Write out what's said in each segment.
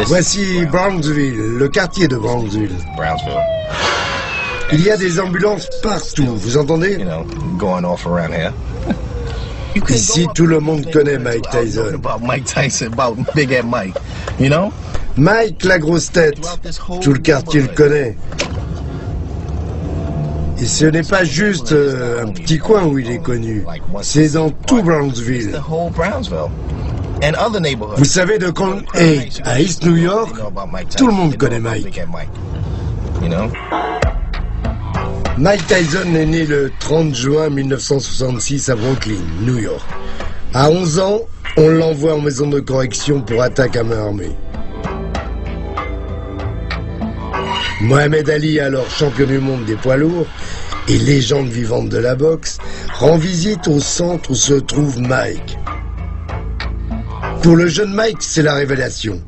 Voici Brownsville, le quartier de Brownsville. Il y a des ambulances partout, vous entendez? Ici, tout le monde connaît Mike Tyson. Mike, la grosse tête, tout le quartier le connaît. Et ce n'est pas juste un petit coin où il est connu, c'est dans tout Brownsville. Vous savez de quand à East New York, tout le monde connaît Mike. Mike Tyson est né le 30 juin 1966 à Brooklyn, New York. À 11 ans, on l'envoie en maison de correction pour attaque à main armée. Mohamed Ali, alors champion du monde des poids lourds et légende vivante de la boxe, rend visite au centre où se trouve Mike. Pour le jeune Mike, c'est la révélation.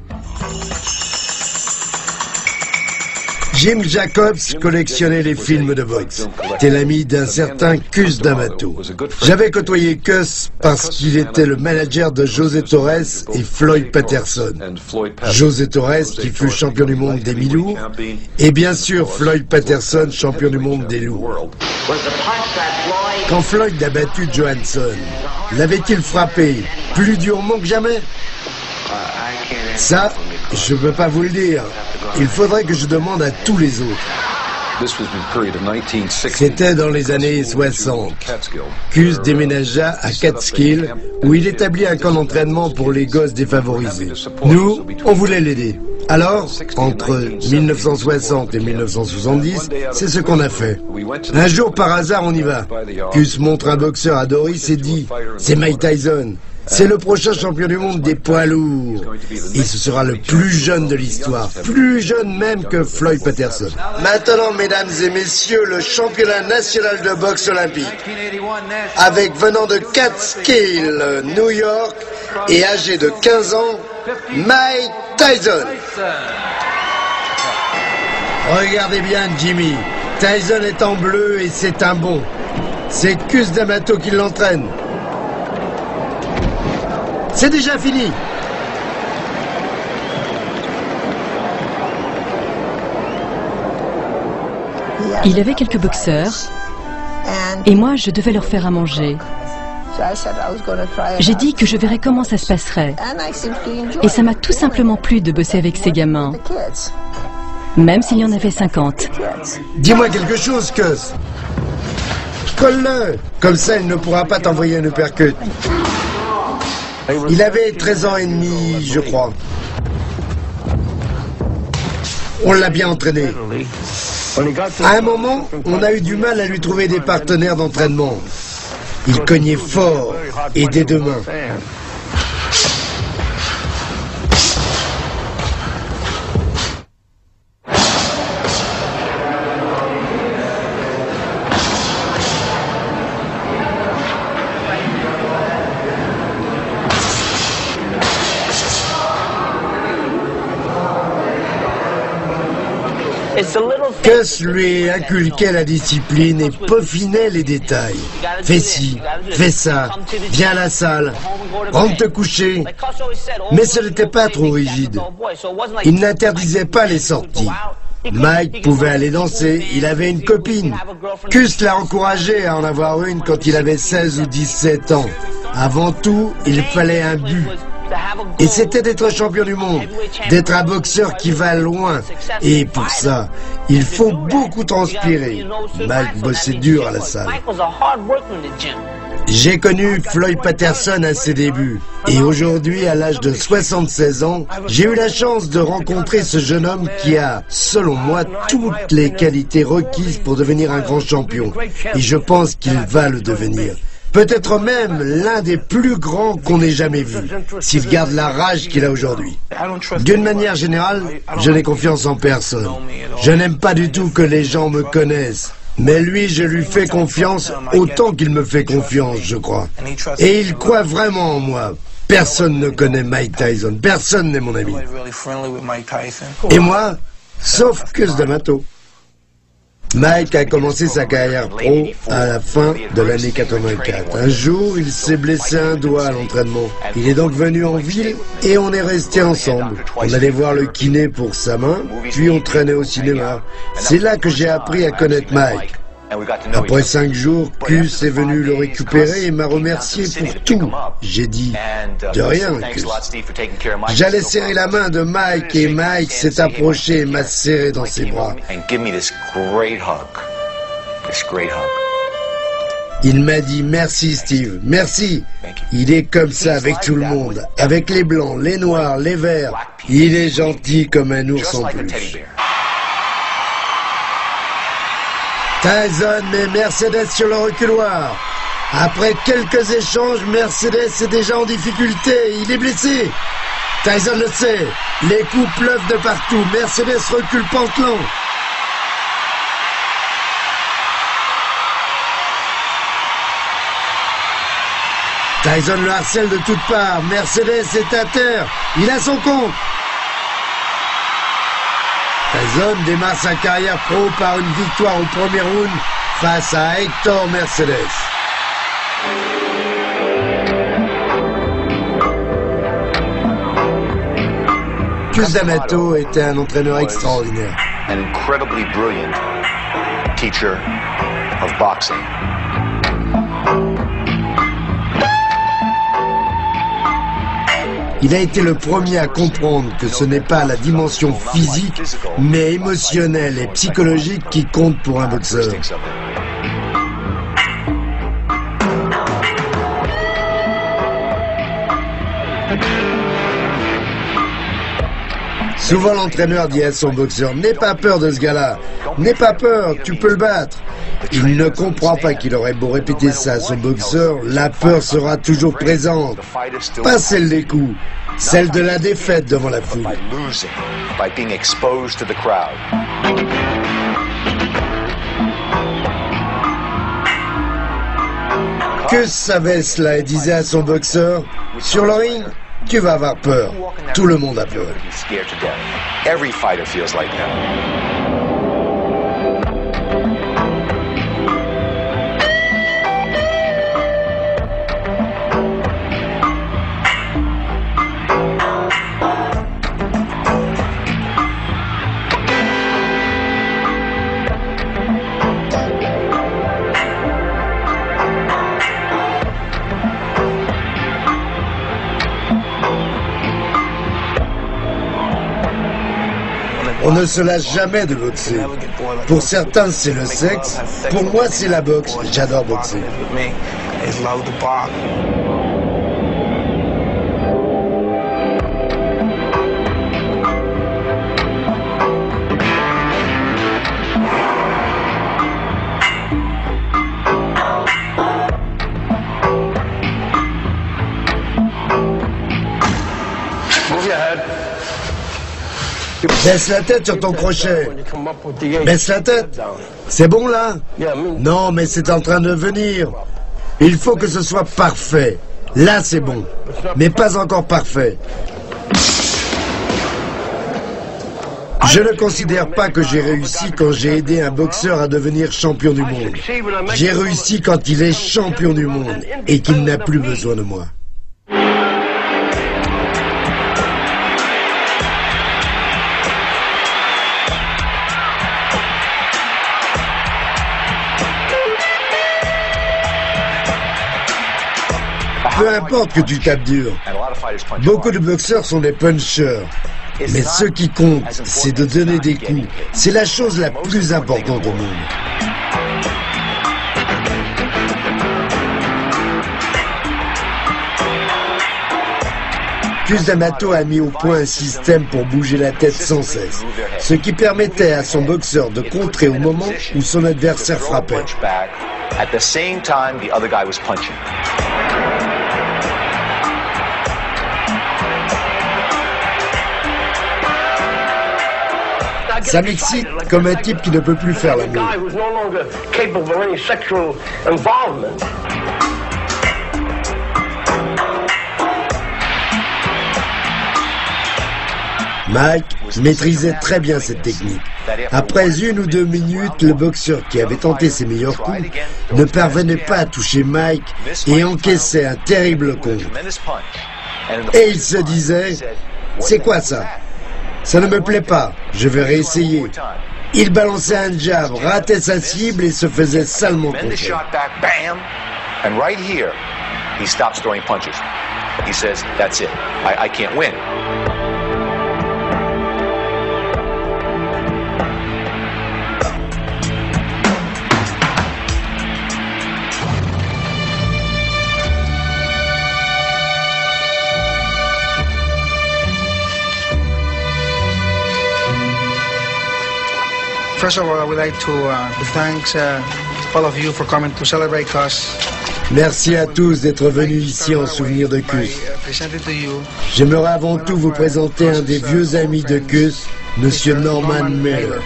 Jim Jacobs collectionnait les films de boxe. C'était l'ami d'un certain Cus D'Amato. J'avais côtoyé Cus parce qu'il était le manager de José Torres et Floyd Patterson. José Torres qui fut champion du monde des mi-lourds et bien sûr Floyd Patterson champion du monde des lourds. Quand Floyd a battu Johansson, l'avait-il frappé plus durement que jamais? Ça, je ne peux pas vous le dire. Il faudrait que je demande à tous les autres. C'était dans les années 60. Cus déménagea à Catskill, où il établit un camp d'entraînement pour les gosses défavorisés. Nous, on voulait l'aider. Alors, entre 1960 et 1970, c'est ce qu'on a fait. Un jour, par hasard, on y va. Cus montre un boxeur à Doris et dit « C'est Mike Tyson. C'est le prochain champion du monde des poids lourds. Et ce sera le plus jeune de l'histoire. Plus jeune même que Floyd Patterson. » Maintenant, mesdames et messieurs, le championnat national de boxe olympique. Avec venant de Catskill, New York, et âgé de 15 ans, Mike Tyson. Regardez bien Jimmy. Tyson est en bleu et c'est un bon. C'est Cus D'Amato qui l'entraîne. C'est déjà fini. Il avait quelques boxeurs et moi je devais leur faire à manger. J'ai dit que je verrais comment ça se passerait et ça m'a tout simplement plu de bosser avec ces gamins, même s'il y en avait 50. Dis-moi quelque chose, Cus. Colle-le. Comme ça, il ne pourra pas t'envoyer un uppercut. Il avait 13 ans et demi, je crois. On l'a bien entraîné. À un moment, on a eu du mal à lui trouver des partenaires d'entraînement. Il cognait fort et des deux mains. Cus lui inculquait la discipline et peaufinait les détails. Fais ci, fais ça, viens à la salle, rentre te coucher. Mais ce n'était pas trop rigide. Il n'interdisait pas les sorties. Mike pouvait aller danser, il avait une copine. Cus l'a encouragé à en avoir une quand il avait 16 ou 17 ans. Avant tout, il fallait un but. Et c'était d'être champion du monde, d'être un boxeur qui va loin. Et pour ça, il faut beaucoup transpirer. Mike bossait dur à la salle. J'ai connu Floyd Patterson à ses débuts. Et aujourd'hui, à l'âge de 76 ans, j'ai eu la chance de rencontrer ce jeune homme qui a, selon moi, toutes les qualités requises pour devenir un grand champion. Et je pense qu'il va le devenir. Peut-être même l'un des plus grands qu'on ait jamais vu, s'il garde la rage qu'il a aujourd'hui. D'une manière générale, je n'ai confiance en personne. Je n'aime pas du tout que les gens me connaissent. Mais lui, je lui fais confiance autant qu'il me fait confiance, je crois. Et il croit vraiment en moi. Personne ne connaît Mike Tyson. Personne n'est mon ami. Et moi, sauf Cus D'Amato. Mike a commencé sa carrière pro à la fin de l'année 84. Un jour, il s'est blessé un doigt à l'entraînement. Il est donc venu en ville et on est resté ensemble. On allait voir le kiné pour sa main, puis on traînait au cinéma. C'est là que j'ai appris à connaître Mike. Après 5 jours, Cus est venu le récupérer et m'a remercié pour tout. J'ai dit, de rien, Cus. J'allais serrer la main de Mike et Mike s'est approché et m'a serré dans ses bras. Il m'a dit, merci Steve, merci. Il est comme ça avec tout le monde, avec les blancs, les noirs, les verts. Il est gentil comme un ours en peluche. Tyson met Mercedes sur le reculoir. Après quelques échanges, Mercedes est déjà en difficulté. Il est blessé. Tyson le sait. Les coups pleuvent de partout. Mercedes recule pantelant. Tyson le harcèle de toutes parts. Mercedes est à terre. Il a son compte. Tyson démarre sa carrière pro par une victoire au premier round face à Hector Mercedes. Cus D'Amato était un entraîneur extraordinaire. An incredibly brilliant teacher of boxing. Il a été le premier à comprendre que ce n'est pas la dimension physique, mais émotionnelle et psychologique qui compte pour un boxeur. Souvent l'entraîneur dit à son boxeur, n'aie pas peur de ce gars-là, n'aie pas peur, tu peux le battre. Il ne comprend pas qu'il aurait beau répéter ça à son boxeur, la peur sera toujours présente. Pas celle des coups, celle de la défaite devant la foule. Cus savait cela et disait à son boxeur, sur le ring, tu vas avoir peur. Tout le monde a peur. On ne se lasse jamais de boxer. Pour certains, c'est le sexe. Pour moi, c'est la boxe. J'adore boxer. Baisse la tête sur ton crochet. Baisse la tête. C'est bon là? Non, mais c'est en train de venir. Il faut que ce soit parfait. Là, c'est bon. Mais pas encore parfait. Je ne considère pas que j'ai réussi quand j'ai aidé un boxeur à devenir champion du monde. J'ai réussi quand il est champion du monde et qu'il n'a plus besoin de moi. Peu importe que tu tapes dur. Beaucoup de boxeurs sont des punchers. Mais ce qui compte, c'est de donner des coups. C'est la chose la plus importante au monde. Cus D'Amato a mis au point un système pour bouger la tête sans cesse, ce qui permettait à son boxeur de contrer au moment où son adversaire frappait. Ça m'excite comme un type qui ne peut plus faire l'amour. Mike maîtrisait très bien cette technique. Après 1 ou 2 minutes, le boxeur qui avait tenté ses meilleurs coups ne parvenait pas à toucher Mike et encaissait un terrible contre. Et il se disait, c'est quoi ça? Ça ne me plaît pas, je vais réessayer. Il balançait un jab, ratait sa cible et se faisait salement contrer. And right here, he stops throwing punches. He says, that's it. I can't win. First of all, I would like to thank all of you for coming to celebrate Cus. Merci à tous d'être venus ici en souvenir de Cus. J'aimerais avant tout vous présenter un des vieux amis de Cus, Monsieur Norman Mailer.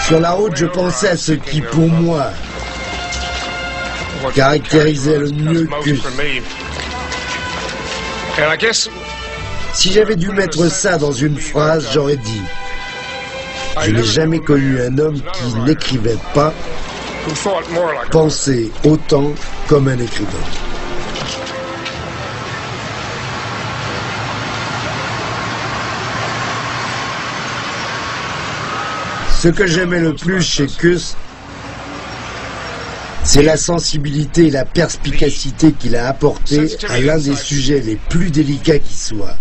Sur la route, je pensais à ce qui, pour moi, caractérisait le mieux Cus. Si j'avais dû mettre ça dans une phrase, j'aurais dit « Je n'ai jamais connu un homme qui n'écrivait pas, pensait autant comme un écrivain. » Ce que j'aimais le plus chez Cus, c'est la sensibilité et la perspicacité qu'il a apporté à l'un des sujets les plus délicats qui soient,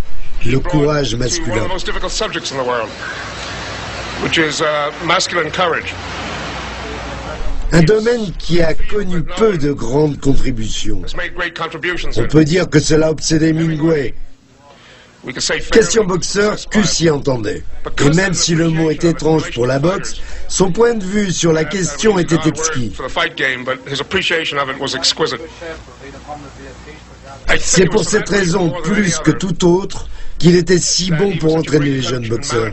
le courage masculin. Un domaine qui a connu peu de grandes contributions. On peut dire que cela obsédait Hemingway. Question boxeur, Cus s'y entendait. Et même si le mot est étrange pour la boxe, son point de vue sur la question était exquis. C'est pour cette raison, plus que tout autre, qu'il était si bon pour entraîner les jeunes boxeurs.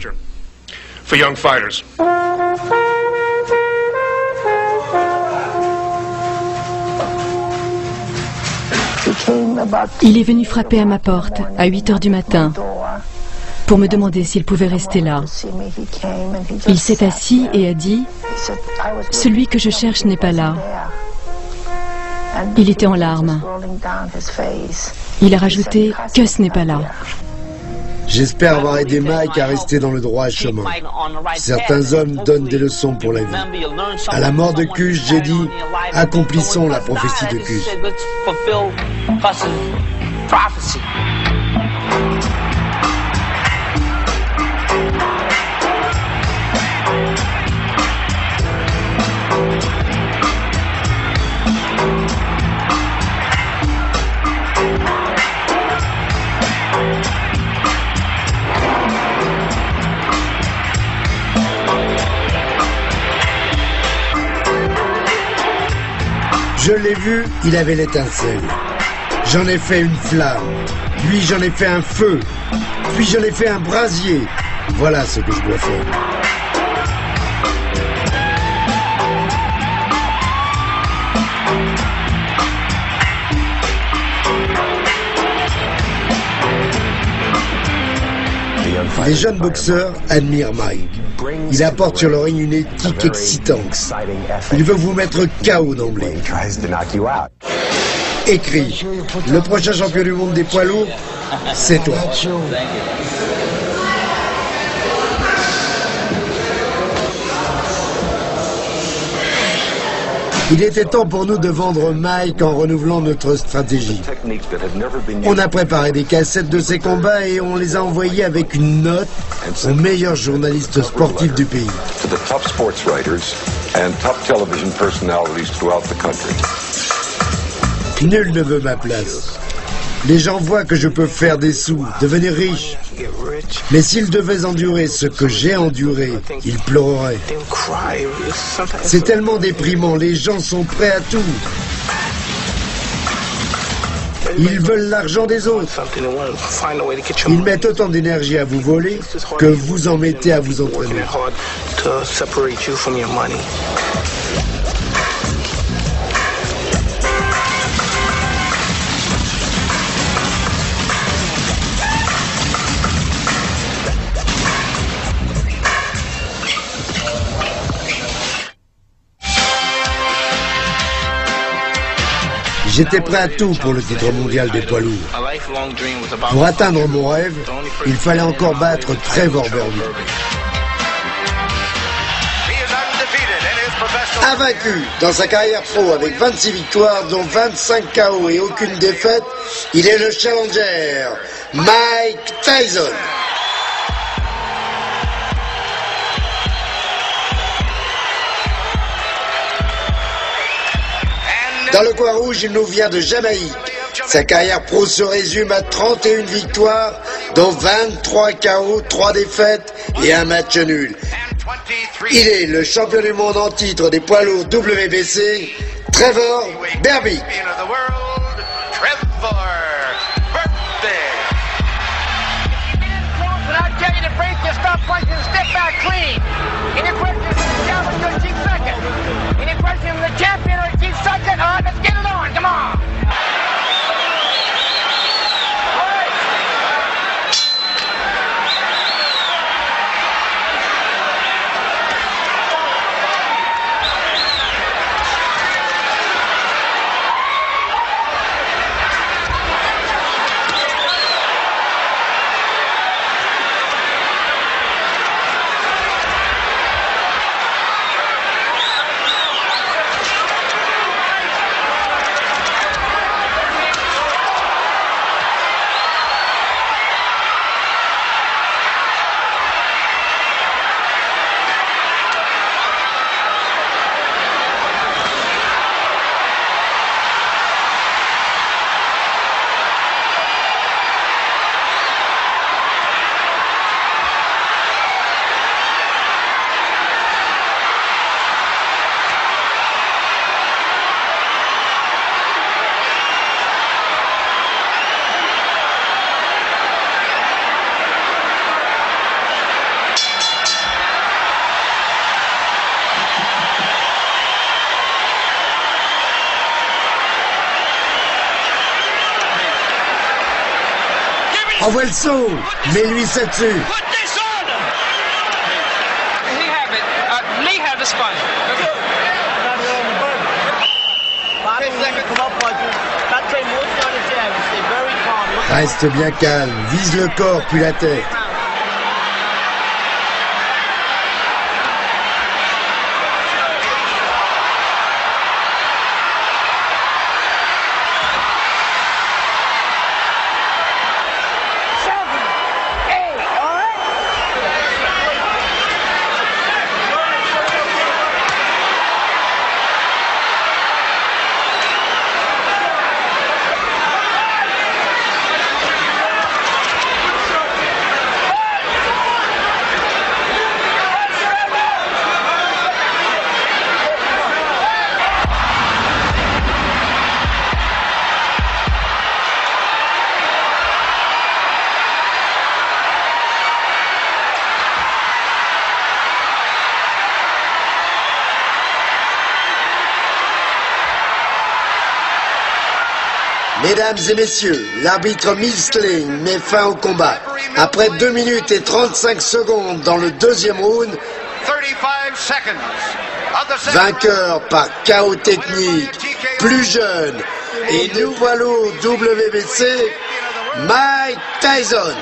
Il est venu frapper à ma porte à 8 heures du matin pour me demander s'il pouvait rester là. Il s'est assis et a dit « Celui que je cherche n'est pas là ». Il était en larmes. Il a rajouté « Cus n'est pas là ». J'espère avoir aidé Mike à rester dans le droit chemin. Certains hommes donnent des leçons pour la vie. À la mort de Cus, j'ai dit, accomplissons la prophétie de Cus. Je l'ai vu, il avait l'étincelle. J'en ai fait une flamme. Lui, j'en ai fait un feu. Puis j'en ai fait un brasier. Voilà ce que je dois faire. Les jeunes boxeurs admirent Mike. Il apporte sur le ring une éthique excitante. Il veut vous mettre KO d'emblée. Écrit, le prochain champion du monde des poids lourds, c'est toi. Il était temps pour nous de vendre Mike en renouvelant notre stratégie. On a préparé des cassettes de ses combats et on les a envoyées avec une note aux meilleurs journalistes sportifs du pays. Nul ne veut ma place. Les gens voient que je peux faire des sous, devenir riche. Mais s'ils devaient endurer ce que j'ai enduré, ils pleureraient. C'est tellement déprimant, les gens sont prêts à tout. Ils veulent l'argent des autres. Ils mettent autant d'énergie à vous voler que vous en mettez à vous entraîner. J'étais prêt à tout pour le titre mondial des poids lourds. Pour atteindre mon rêve, il fallait encore battre Trevor Berbick. Invaincu dans sa carrière pro avec 26 victoires, dont 25 KO et aucune défaite, il est le challenger, Mike Tyson. Dans le coin rouge, il nous vient de Jamaïque. Sa carrière pro se résume à 31 victoires, dont 23 KO, 3 défaites et un match nul. Il est le champion du monde en titre des poids lourds WBC, Trevor Berbick. Envoie le saut, mets-lui ça dessus. Reste bien calme, vise le corps puis la tête. Mesdames et messieurs, l'arbitre Misling met fin au combat. Après 2 minutes et 35 secondes dans le deuxième round, vainqueur par KO technique, plus jeune et nouveau WBC, Mike Tyson.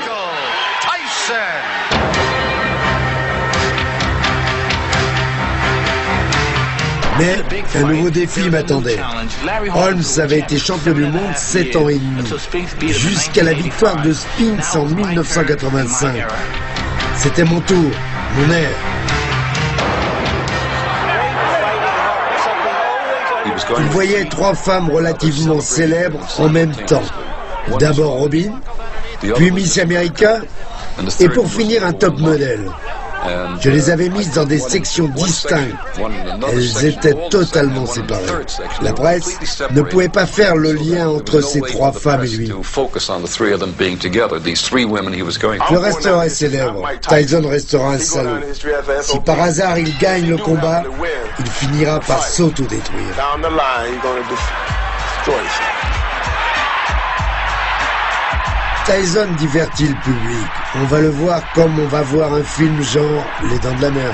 Mais un nouveau défi m'attendait. Holmes avait été champion du monde 7 ans et demi, jusqu'à la victoire de Spinks en 1985. C'était mon tour, mon ère. Il voyait 3 femmes relativement célèbres en même temps. D'abord Robin, puis Miss America, et pour finir un top modèle. Je les avais mises dans des sections distinctes. Elles étaient totalement séparées. La presse ne pouvait pas faire le lien entre ces 3 femmes et lui. Je resterai célèbre. Tyson restera un salaud. Si par hasard il gagne le combat, il finira par s'auto-détruire. Tyson divertit le public. On va le voir comme on va voir un film genre Les Dents de la Mer.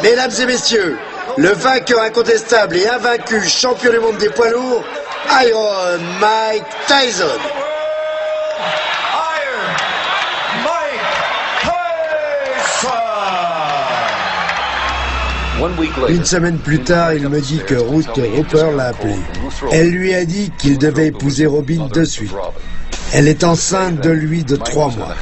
Mesdames et messieurs, le vainqueur incontestable et invaincu champion du monde des poids lourds, Iron Mike Tyson. Une semaine plus tard, il me dit que Ruth Roper l'a appelé. Elle lui a dit qu'il devait épouser Robin de suite. Elle est enceinte de lui de 3 mois.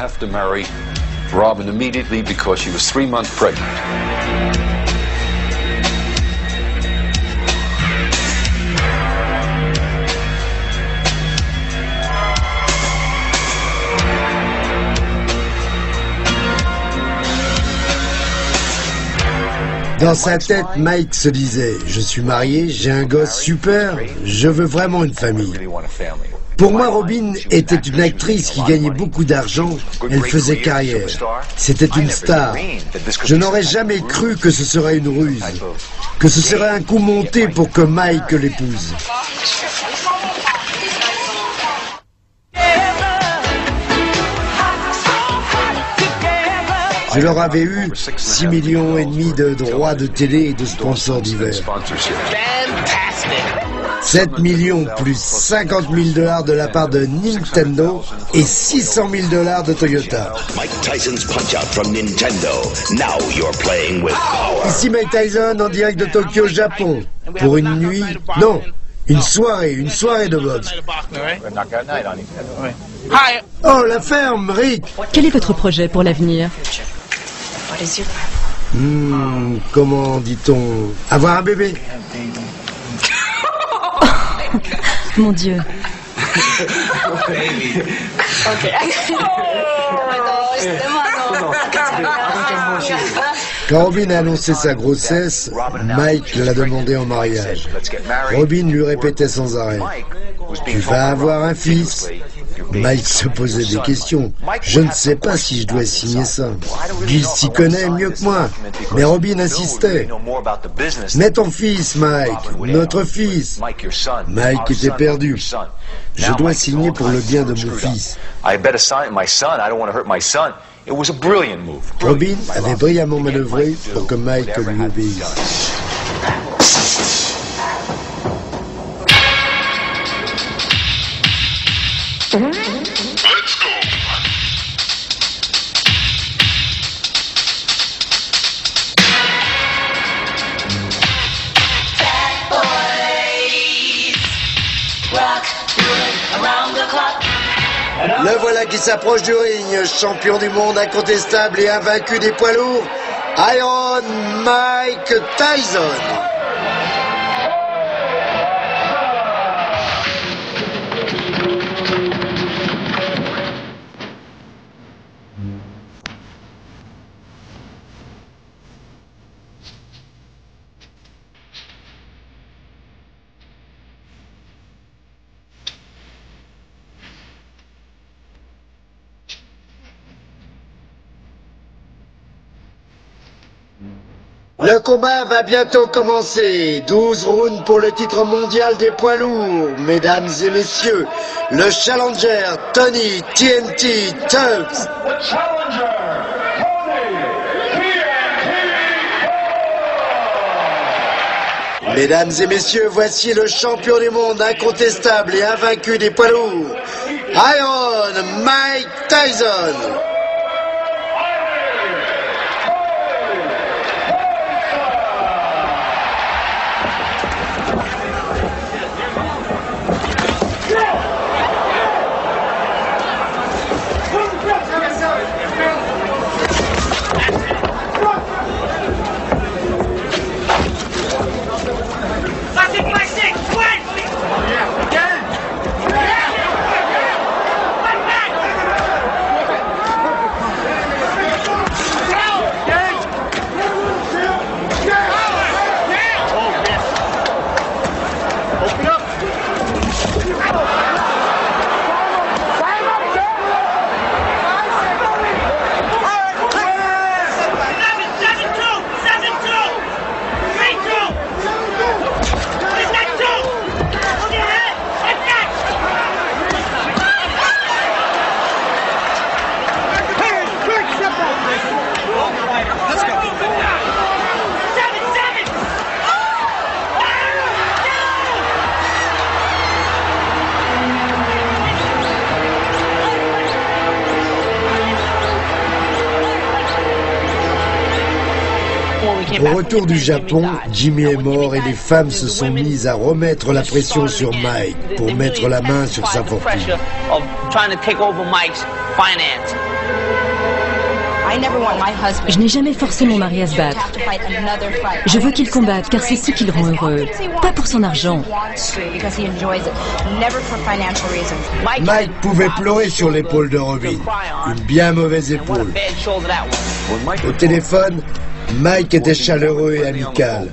Dans sa tête, Mike se disait « Je suis marié, j'ai un gosse super, je veux vraiment une famille ». Pour moi, Robin était une actrice qui gagnait beaucoup d'argent, elle faisait carrière. C'était une star. Je n'aurais jamais cru que ce serait une ruse, que ce serait un coup monté pour que Mike l'épouse. Je leur avais eu 6,5 millions de droits de télé et de sponsors divers. 7 millions plus 50 000 $ de la part de Nintendo et 600 000 $ de Toyota. Ici Mike Tyson en direct de Tokyo, Japon, pour une nuit, non, une soirée de boxe. Oh, la ferme, Rick! Quel est votre projet pour l'avenir? Comment dit-on? Avoir un bébé. Mon Dieu. Quand Robin a annoncé sa grossesse, Mike l'a demandé en mariage. Robin lui répétait sans arrêt « Tu vas avoir un fils ». Mike se posait des questions. Je ne sais pas si je dois signer ça. Bill s'y connaît mieux que moi. Mais Robin insistait. Mets ton fils, Mike. Notre fils. Mike était perdu. Je dois signer pour le bien de mon fils. Robin avait brillamment manœuvré pour que Mike lui obéisse. Let's go. Le voilà qui s'approche du ring, champion du monde incontestable et invaincu des poids lourds, Iron Mike Tyson. Le combat va bientôt commencer. 12 rounds pour le titre mondial des poids lourds. Mesdames et messieurs, le challenger Tony TNT Tubbs. Mesdames et messieurs, voici le champion du monde incontestable et invaincu des poids lourds, Iron Mike Tyson. Au retour du Japon, Jimmy est mort et les femmes se sont mises à remettre la pression sur Mike pour mettre la main sur sa fortune. Je n'ai jamais forcé mon mari à se battre. Je veux qu'il combatte car c'est ce qui le rend heureux, pas pour son argent. Mike pouvait pleurer sur l'épaule de Robin, une bien mauvaise épaule. Au téléphone, Mike était chaleureux et amical.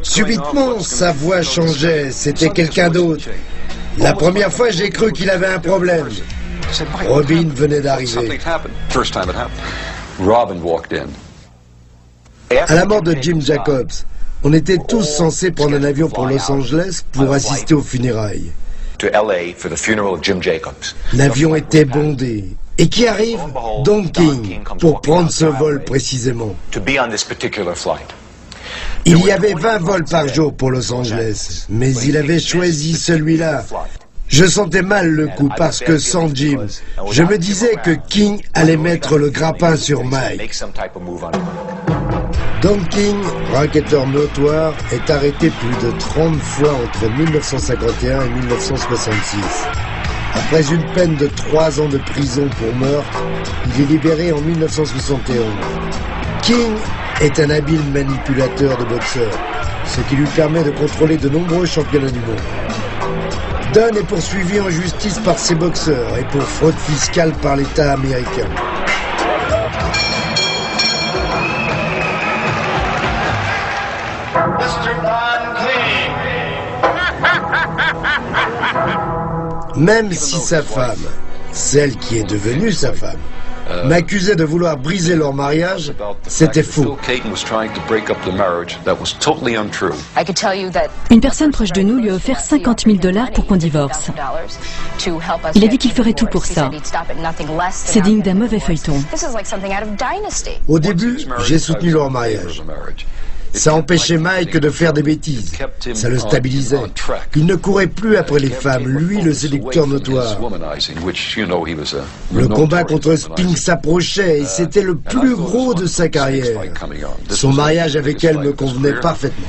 Subitement, sa voix changeait, c'était quelqu'un d'autre. La première fois, j'ai cru qu'il avait un problème. Robin venait d'arriver. À la mort de Jim Jacobs, on était tous censés prendre un avion pour Los Angeles pour assister aux funérailles. L'avion était bondé. Et qui arrive? Don King, pour prendre ce vol précisément. Il y avait 20 vols par jour pour Los Angeles, mais il avait choisi celui-là. Je sentais mal le coup parce que sans Jim, je me disais que King allait mettre le grappin sur Mike. Don King, racketteur notoire, est arrêté plus de 30 fois entre 1951 et 1966. Après une peine de 3 ans de prison pour meurtre, il est libéré en 1971. King est un habile manipulateur de boxeurs, ce qui lui permet de contrôler de nombreux championnats du monde. Don est poursuivi en justice par ses boxeurs et pour fraude fiscale par l'État américain. Même si sa femme, celle qui est devenue sa femme, m'accusait de vouloir briser leur mariage, c'était faux. Une personne proche de nous lui a offert $50 000 pour qu'on divorce. Il a dit qu'il ferait tout pour ça. C'est digne d'un mauvais feuilleton. Au début, j'ai soutenu leur mariage. Ça empêchait Mike de faire des bêtises. Ça le stabilisait. Il ne courait plus après les femmes, lui le séducteur notoire. Le combat contre Spinks s'approchait et c'était le plus gros de sa carrière. Son mariage avec elle me convenait parfaitement.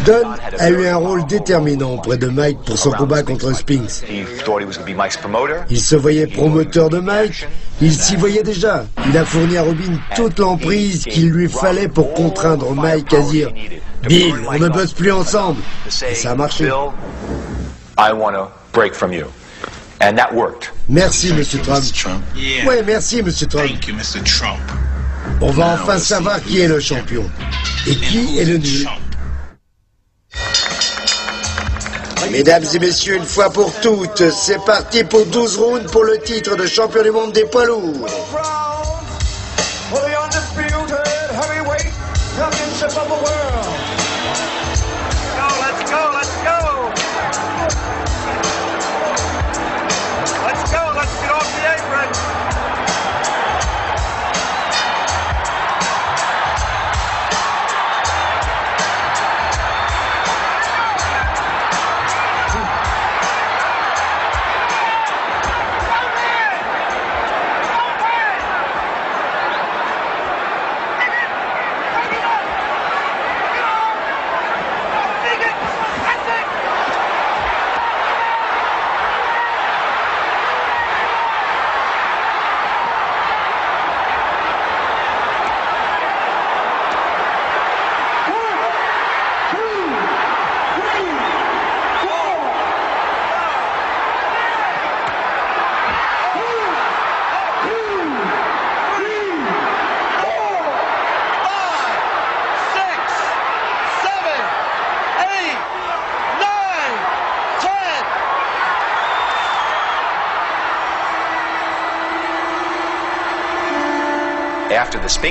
Don a eu un rôle déterminant auprès de Mike pour son combat contre Spinks. Il se voyait promoteur de Mike, il s'y voyait déjà. Il a fourni à Robin toute l'emprise qu'il lui fallait pour contraindre Mike à dire « Bill, on ne bosse plus ensemble ». Et ça a marché. Merci, Monsieur Trump. Oui, merci, Monsieur Trump. On va enfin savoir qui est le champion et qui est le nul. Mesdames et messieurs, une fois pour toutes, c'est parti pour 12 rounds pour le titre de champion du monde des poids lourds.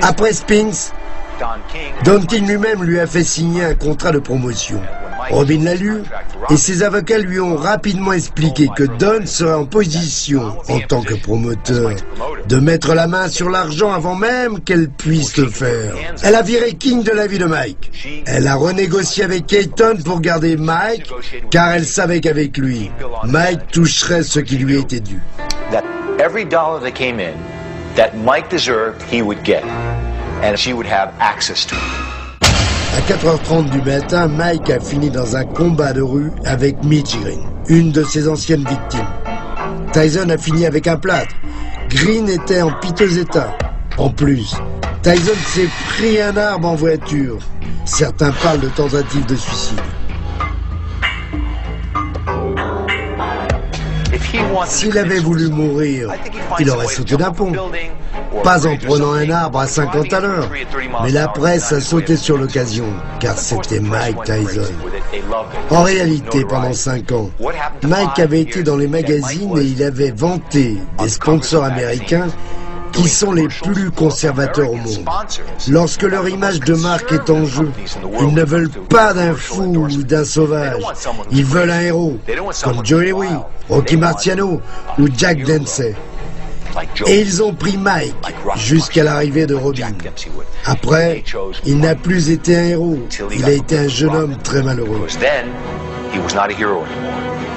Après Spinks, Don King lui-même lui a fait signer un contrat de promotion. Robin l'a lu Et ses avocats lui ont rapidement expliqué que Don serait en position, en tant que promoteur, de mettre la main sur l'argent avant même qu'elle puisse le faire. Elle a viré King de la vie de Mike. Elle a renégocié avec Keaton pour garder Mike, car elle savait qu'avec lui, Mike toucherait ce qui lui était dû. Every dollar that came in that Mike deserved, he would get, and she would have access to it. À 4h30 du matin, Mike a fini dans un combat de rue avec Mitch Green, une de ses anciennes victimes. Tyson a fini avec un plâtre. Green était en piteux état. En plus, Tyson s'est pris un arbre en voiture. Certains parlent de tentative de suicide. S'il avait voulu mourir, il aurait sauté d'un pont. Pas en prenant un arbre à 50 à l'heure. Mais la presse a sauté sur l'occasion, car c'était Mike Tyson. En réalité, pendant 5 ans, Mike avait été dans les magazines et il avait vanté des sponsors américains qui sont les plus conservateurs au monde. Lorsque leur image de marque est en jeu, ils ne veulent pas d'un fou ou d'un sauvage. Ils veulent un héros, comme Joe Louis, Rocky Marciano ou Jack Dempsey. Et ils ont pris Mike jusqu'à l'arrivée de Robin. Après, il n'a plus été un héros. Il a été un jeune homme très malheureux.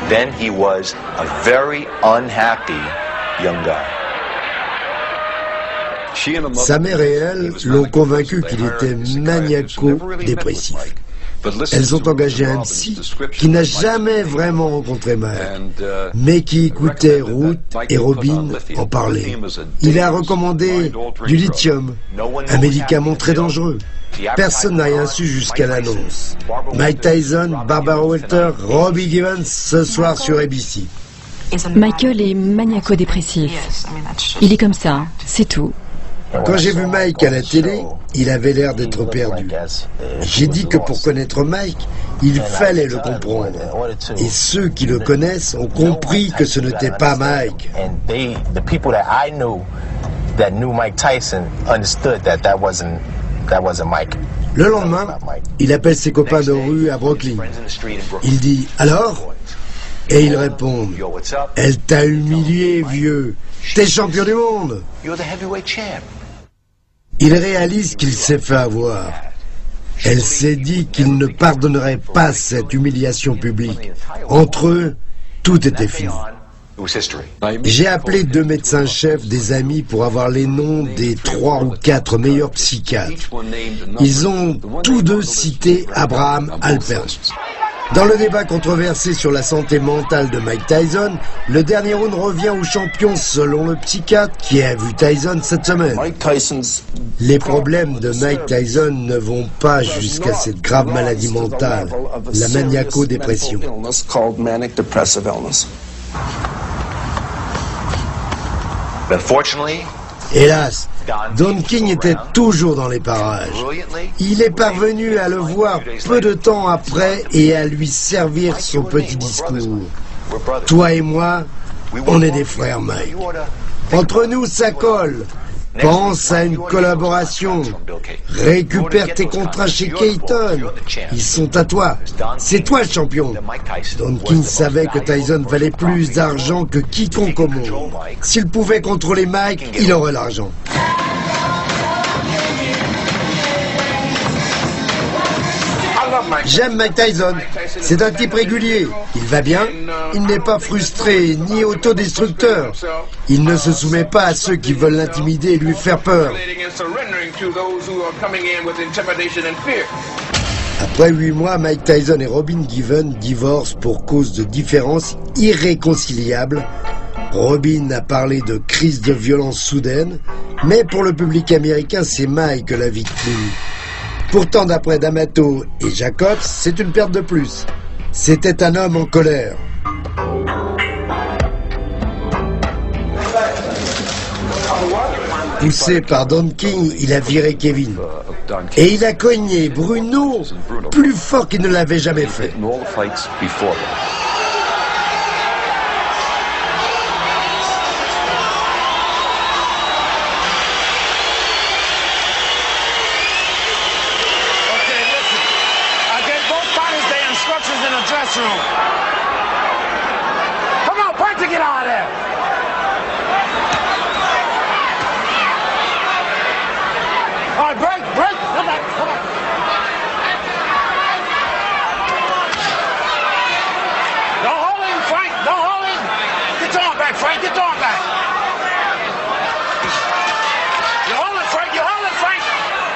Then he was a very unhappy young guy. Sa mère et elle l'ont convaincu qu'il était maniaco-dépressif. Elles ont engagé un psy qui n'a jamais vraiment rencontré Mike, mais qui écoutait Ruth et Robin en parler. Il a recommandé du lithium, un médicament très dangereux. Personne n'a rien su jusqu'à l'annonce. Mike Tyson, Barbara Walters, Robbie Givens, ce soir sur ABC. Michael est maniaco-dépressif. Il est comme ça, c'est tout. Quand j'ai vu Mike à la télé, il avait l'air d'être perdu. J'ai dit que pour connaître Mike, il fallait le comprendre. Et ceux qui le connaissent ont compris que ce n'était pas Mike. Le lendemain, il appelle ses copains de rue à Brooklyn. Il dit « Alors ?» Et ils répondent « Elle t'a humilié, vieux. T'es champion du monde !» Il réalise qu'il s'est fait avoir. Elle s'est dit qu'il ne pardonnerait pas cette humiliation publique. Entre eux, tout était fini. J'ai appelé 2 médecins-chefs, des amis, pour avoir les noms des 3 ou 4 meilleurs psychiatres. Ils ont tous deux cité Abraham Alpert. Dans le débat controversé sur la santé mentale de Mike Tyson, le dernier round revient au champion selon le psychiatre qui a vu Tyson cette semaine. Les problèmes de Mike Tyson ne vont pas jusqu'à cette grave maladie mentale, la maniaco-dépression. Hélas, Don King était toujours dans les parages. Il est parvenu à le voir peu de temps après et à lui servir son petit discours. Toi et moi, on est des frères, Mike. Entre nous, ça colle. Pense à une collaboration. Récupère tes contrats chez Keaton. Ils sont à toi. C'est toi le champion. Don King savait que Tyson valait plus d'argent que quiconque au monde. S'il pouvait contrôler Mike, il aurait l'argent. J'aime Mike Tyson. C'est un type régulier. Il va bien. Il n'est pas frustré ni autodestructeur. Il ne se soumet pas à ceux qui veulent l'intimider et lui faire peur. Après 8 mois, Mike Tyson et Robin Givens divorcent pour cause de différences irréconciliables. Robin a parlé de crise de violence soudaine, mais pour le public américain, c'est Mike la victime. Pourtant, d'après D'Amato et Jacobs, c'est une perte de plus. C'était un homme en colère. Poussé par Don King, il a viré Kevin. Et il a cogné Bruno plus fort qu'il ne l'avait jamais fait. Room. out there. All right, break. Come back. Don't hold him, Frank. Don't hold him. Get your arm back, Frank. Get your arm back. You hold it, Frank.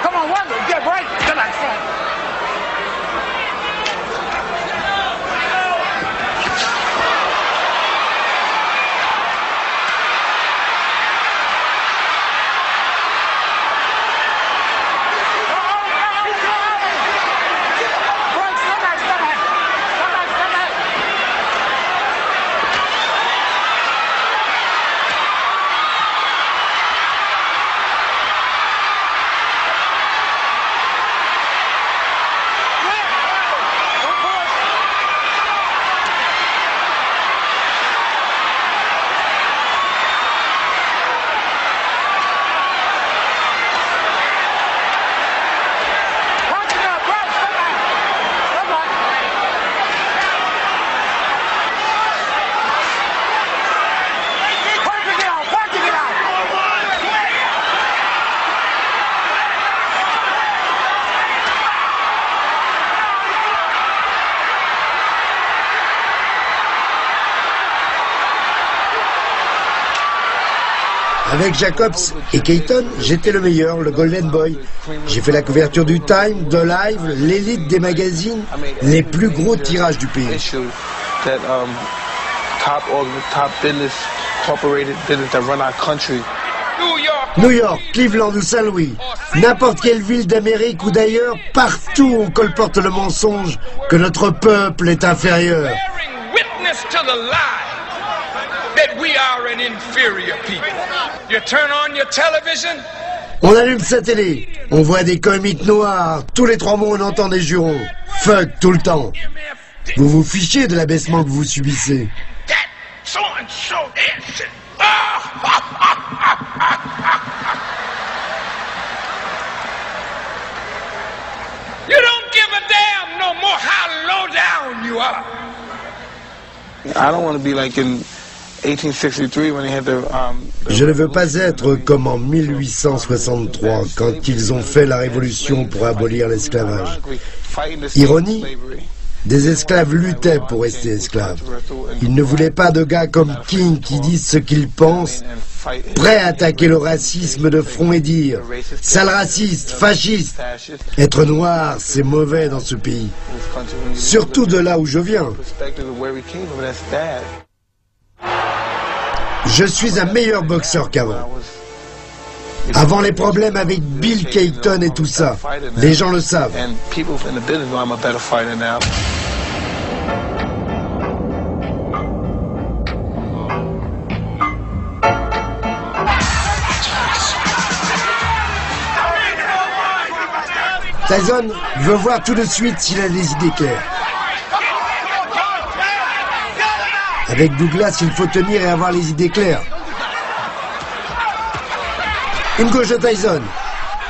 Come on, one. Get break. Come back, Frank. Avec Jacobs et Keaton, j'étais le meilleur, le Golden Boy. J'ai fait la couverture du Time, de Live, l'élite des magazines, les plus gros tirages du pays. New York, Cleveland ou Saint-Louis, n'importe quelle ville d'Amérique ou d'ailleurs, partout on colporte le mensonge que notre peuple est inférieur. On allume sa télé, on voit des comiques noirs, tous les 3 mots on entend des jurons. Fuck tout le temps. Vous vous fichez de l'abaissement que vous subissez. You don't give a damn no more how low down you are. I don't want to be like in 1863 when they had the, Je ne veux pas être comme en 1863, quand ils ont fait la révolution pour abolir l'esclavage. Ironie, des esclaves luttaient pour rester esclaves. Ils ne voulaient pas de gars comme King qui disent ce qu'ils pensent, prêts à attaquer le racisme de front et dire « sale raciste, fasciste ». Être noir, c'est mauvais dans ce pays. Surtout de là où je viens. Je suis un meilleur boxeur qu'avant. Avant les problèmes avec Bill Keaton et tout ça, les gens le savent. Tyson veut voir tout de suite s'il a les idées claires. Avec Douglas, il faut tenir et avoir les idées claires. Une gauche de Tyson.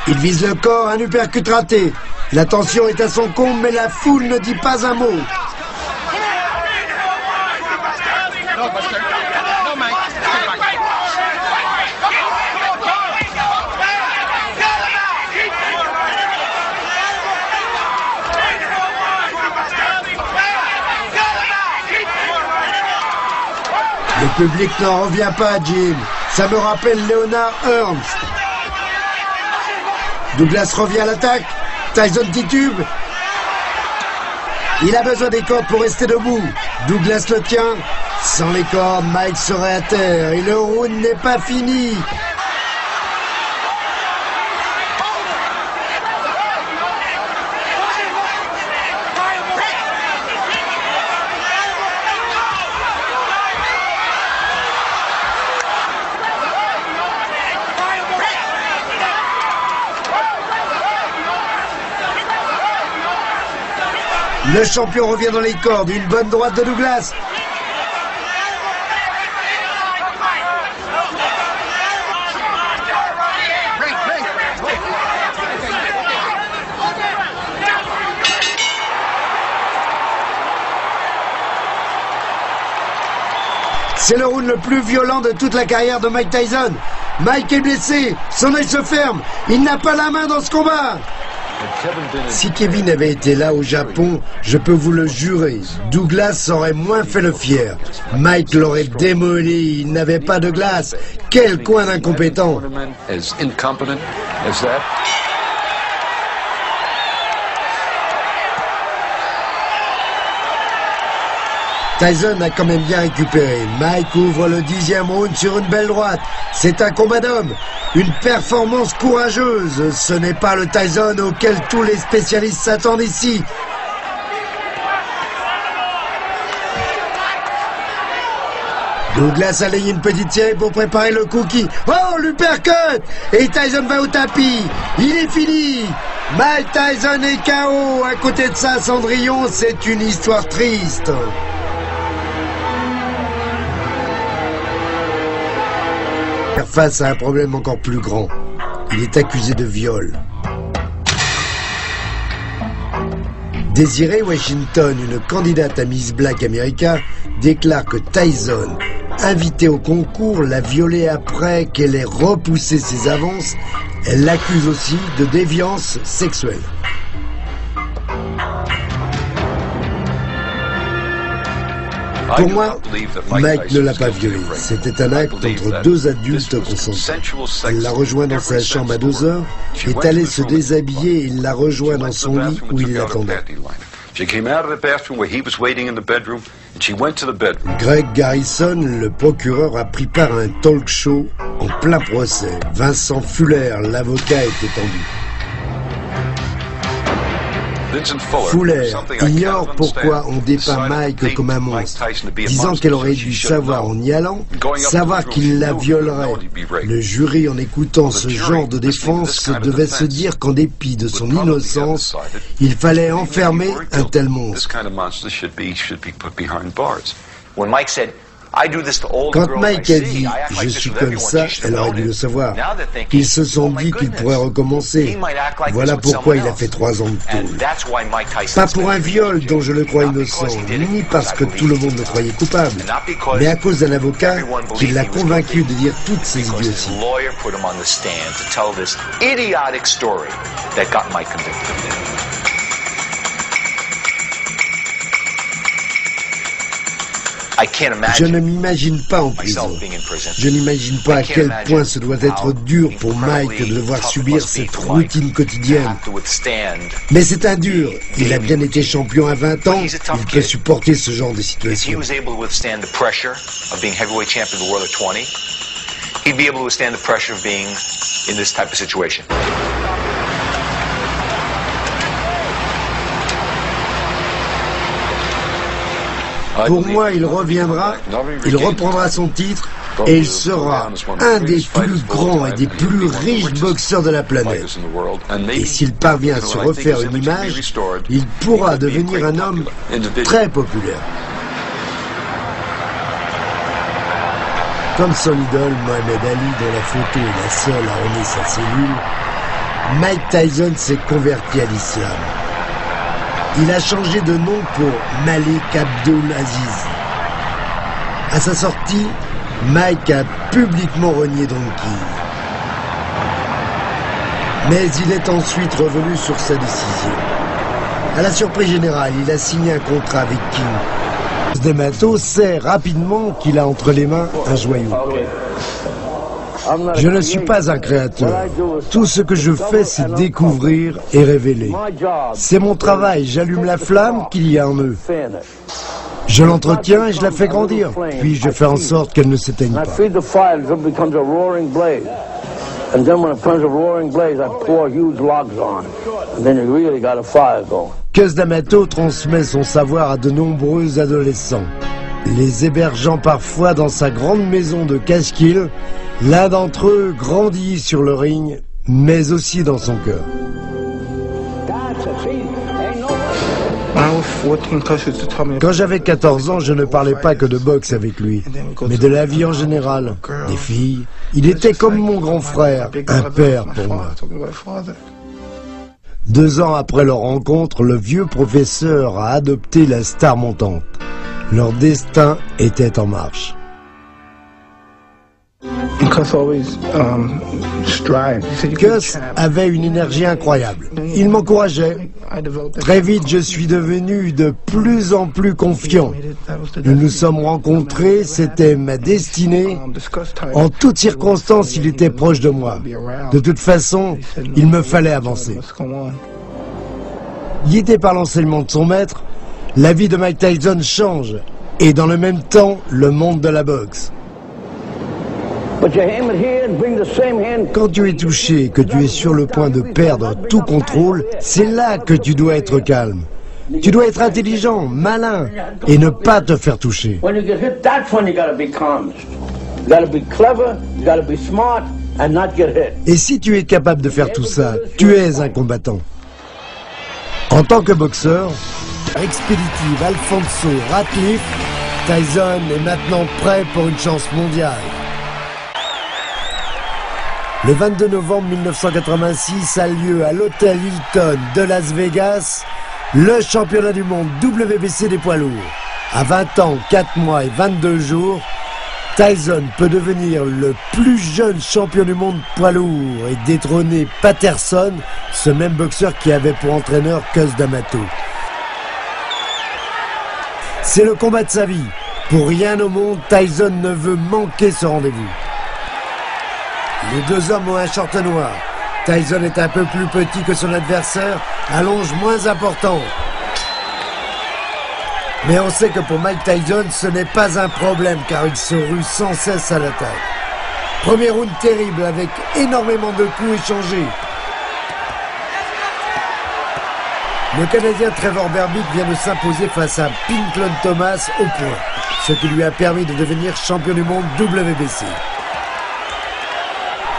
Il vise le corps, un uppercut raté. La tension est à son comble, mais la foule ne dit pas un mot. Le public n'en revient pas, Jim. Ça me rappelle Leonard Ernst. Douglas revient à l'attaque. Tyson titube. Il a besoin des cordes pour rester debout. Douglas le tient. Sans les cordes, Mike serait à terre. Et le round n'est pas fini. Le champion revient dans les cordes, une bonne droite de Douglas. C'est le round le plus violent de toute la carrière de Mike Tyson. Mike est blessé, son œil se ferme, il n'a pas la main dans ce combat. Si Kevin avait été là au Japon, je peux vous le jurer, Douglas aurait moins fait le fier. Mike l'aurait démoli, il n'avait pas de glace. Quel coin d'incompétent. Tyson a quand même bien récupéré. Mike ouvre le 10e round sur une belle droite. C'est un combat d'hommes. Une performance courageuse. Ce n'est pas le Tyson auquel tous les spécialistes s'attendent ici. Douglas a layé une petite série pour préparer le cookie. Oh, l'uppercut! Et Tyson va au tapis. Il est fini. Mike Tyson est KO. À côté de ça, Cendrillon, c'est une histoire triste. Face à un problème encore plus grand. Il est accusé de viol. Desiree Washington, une candidate à Miss Black America, déclare que Tyson, invité au concours, l'a violée après qu'elle ait repoussé ses avances. Elle l'accuse aussi de déviance sexuelle. Pour moi, Mike ne l'a pas violée. C'était un acte entre deux adultes consentants. Elle l'a rejoint dans sa chambre à 2 heures, est allé se déshabiller et il l'a rejoint dans son lit où il l'attendait. Greg Garrison, le procureur, a pris part à un talk show en plein procès. Vincent Fuller, l'avocat, est étendu. Fuller ignore pourquoi on dépeint Mike comme un monstre, disant qu'elle aurait dû savoir en y allant, savoir qu'il la violerait. Le jury, en écoutant ce genre de défense, devait se dire qu'en dépit de son innocence, il fallait enfermer un tel monstre. Quand Mike a dit « je suis comme ça », elle aurait dû le savoir. Ils se sont dit qu'ils pourraient recommencer. Voilà pourquoi il a fait 3 ans de tôle. Pas pour un viol dont je le crois innocent, ni parce que tout le monde le croyait coupable, mais à cause d'un avocat qui l'a convaincu de dire toutes ces idioties. Je ne m'imagine pas en prison. Je n'imagine pas à quel point ce doit être dur pour Mike de devoir subir cette routine quotidienne. Mais c'est un dur. Il a bien été champion à 20 ans. Il peut supporter ce genre de situation. Pour moi, il reviendra, il reprendra son titre et il sera un des plus grands et des plus riches boxeurs de la planète. Et s'il parvient à se refaire une image, il pourra devenir un homme très populaire. Comme son idole Mohamed Ali, dont la photo est la seule à orner sa cellule, Mike Tyson s'est converti à l'islam. Il a changé de nom pour Malik Abdul Aziz. À sa sortie, Mike a publiquement renié Donkey. Mais il est ensuite revenu sur sa décision. À la surprise générale, il a signé un contrat avec King. D'Amato sait rapidement qu'il a entre les mains un joyau. Je ne suis pas un créateur. Tout ce que je fais, c'est découvrir et révéler. C'est mon travail. J'allume la flamme qu'il y a en eux. Je l'entretiens et je la fais grandir. Puis je fais en sorte qu'elle ne s'éteigne pas. Cus D'Amato transmet son savoir à de nombreux adolescents, les hébergeant parfois dans sa grande maison de Catskill. L'un d'entre eux grandit sur le ring, mais aussi dans son cœur. Quand j'avais 14 ans, je ne parlais pas que de boxe avec lui, mais de la vie en général, des filles. Il était comme mon grand frère, un père pour moi. 2 ans après leur rencontre, le vieux professeur a adopté la star montante. Leur destin était en marche. Gus avait une énergie incroyable. Il m'encourageait. Très vite, je suis devenu de plus en plus confiant. Nous nous sommes rencontrés, c'était ma destinée. En toutes circonstances, il était proche de moi. De toute façon, il me fallait avancer. Guidé par l'enseignement de son maître, la vie de Mike Tyson change. Et dans le même temps, le monde de la boxe. Quand tu es touché et que tu es sur le point de perdre tout contrôle, c'est là que tu dois être calme. Tu dois être intelligent, malin, et ne pas te faire toucher. Et si tu es capable de faire tout ça, tu es un combattant. En tant que boxeur, expéditive Alfonso Ratliff, Tyson est maintenant prêt pour une chance mondiale. Le 22 novembre 1986 a lieu à l'hôtel Hilton de Las Vegas le championnat du monde WBC des poids lourds. À 20 ans, 4 mois et 22 jours, Tyson peut devenir le plus jeune champion du monde poids lourd et détrôner Patterson, ce même boxeur qui avait pour entraîneur Cus D'Amato. C'est le combat de sa vie. Pour rien au monde, Tyson ne veut manquer ce rendez-vous. Les deux hommes ont un short noir. Tyson est un peu plus petit que son adversaire, à longe moins importante. Mais on sait que pour Mike Tyson, ce n'est pas un problème car il se rue sans cesse à l'attaque. Premier round terrible avec énormément de coups échangés. Le Canadien Trevor Berbick vient de s'imposer face à Pinklon Thomas au point, ce qui lui a permis de devenir champion du monde WBC.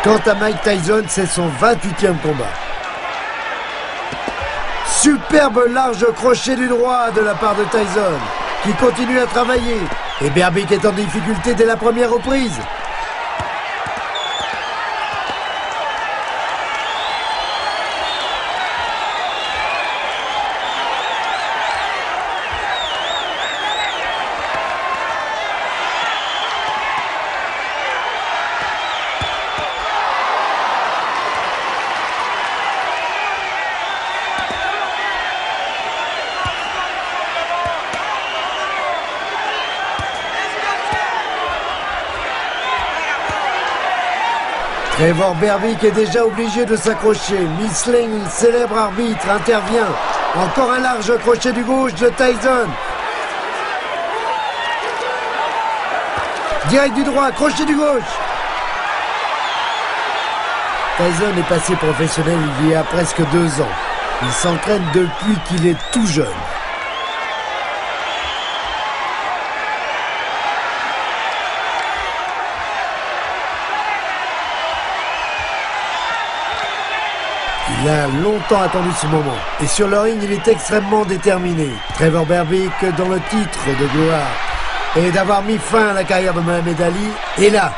Quant à Mike Tyson, c'est son 28e combat. Superbe large crochet du droit de la part de Tyson, qui continue à travailler. Et Berbick est en difficulté dès la première reprise. Trevor Berbick est déjà obligé de s'accrocher. Misling, célèbre arbitre, intervient. Encore un large crochet du gauche de Tyson. Direct du droit, crochet du gauche. Tyson est passé professionnel il y a presque 2 ans. Il s'entraîne depuis qu'il est tout jeune. Il a longtemps attendu ce moment. Et sur le ring, il est extrêmement déterminé. Trevor Berbick, dans le titre de gloire, et d'avoir mis fin à la carrière de Mohamed Ali. Et là,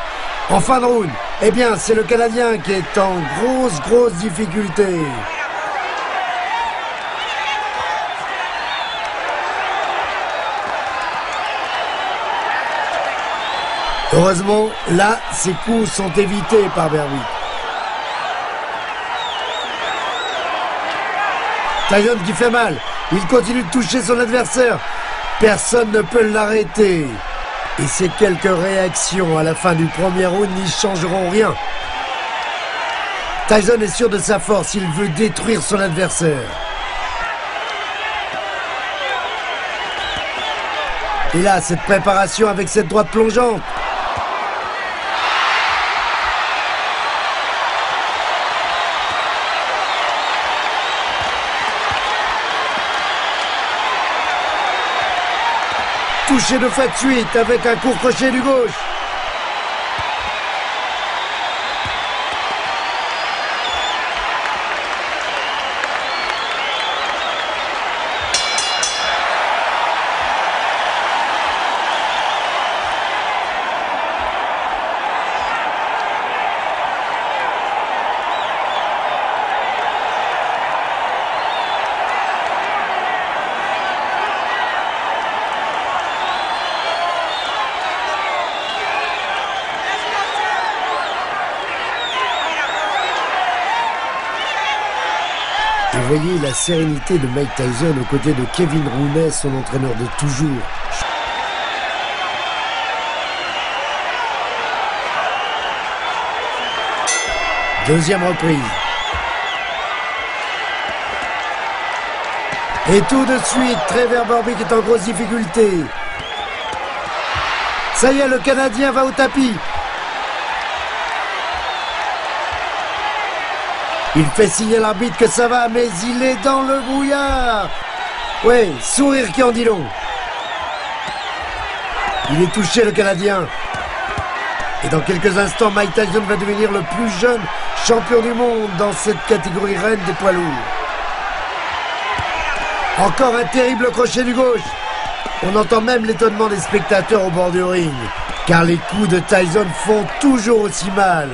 en fin de round, eh bien, c'est le Canadien qui est en grosse difficulté. Heureusement, là, ses coups sont évités par Berbick. Tyson qui fait mal. Il continue de toucher son adversaire. Personne ne peut l'arrêter. Et ces quelques réactions à la fin du premier round n'y changeront rien. Tyson est sûr de sa force. Il veut détruire son adversaire. Et là, cette préparation avec cette droite plongeante. Touché de fait de suite avec un court crochet du gauche. Je voyais la sérénité de Mike Tyson aux côtés de Kevin Rooney, son entraîneur de toujours. Deuxième reprise. Et tout de suite, Trevor Berbick est en grosse difficulté. Ça y est, le Canadien va au tapis. Il fait signer l'arbitre que ça va, mais il est dans le brouillard. Ouais, sourire qui en dit long. Il est touché, le Canadien. Et dans quelques instants, Mike Tyson va devenir le plus jeune champion du monde dans cette catégorie reine des poids lourds. Encore un terrible crochet du gauche. On entend même l'étonnement des spectateurs au bord du ring, car les coups de Tyson font toujours aussi mal.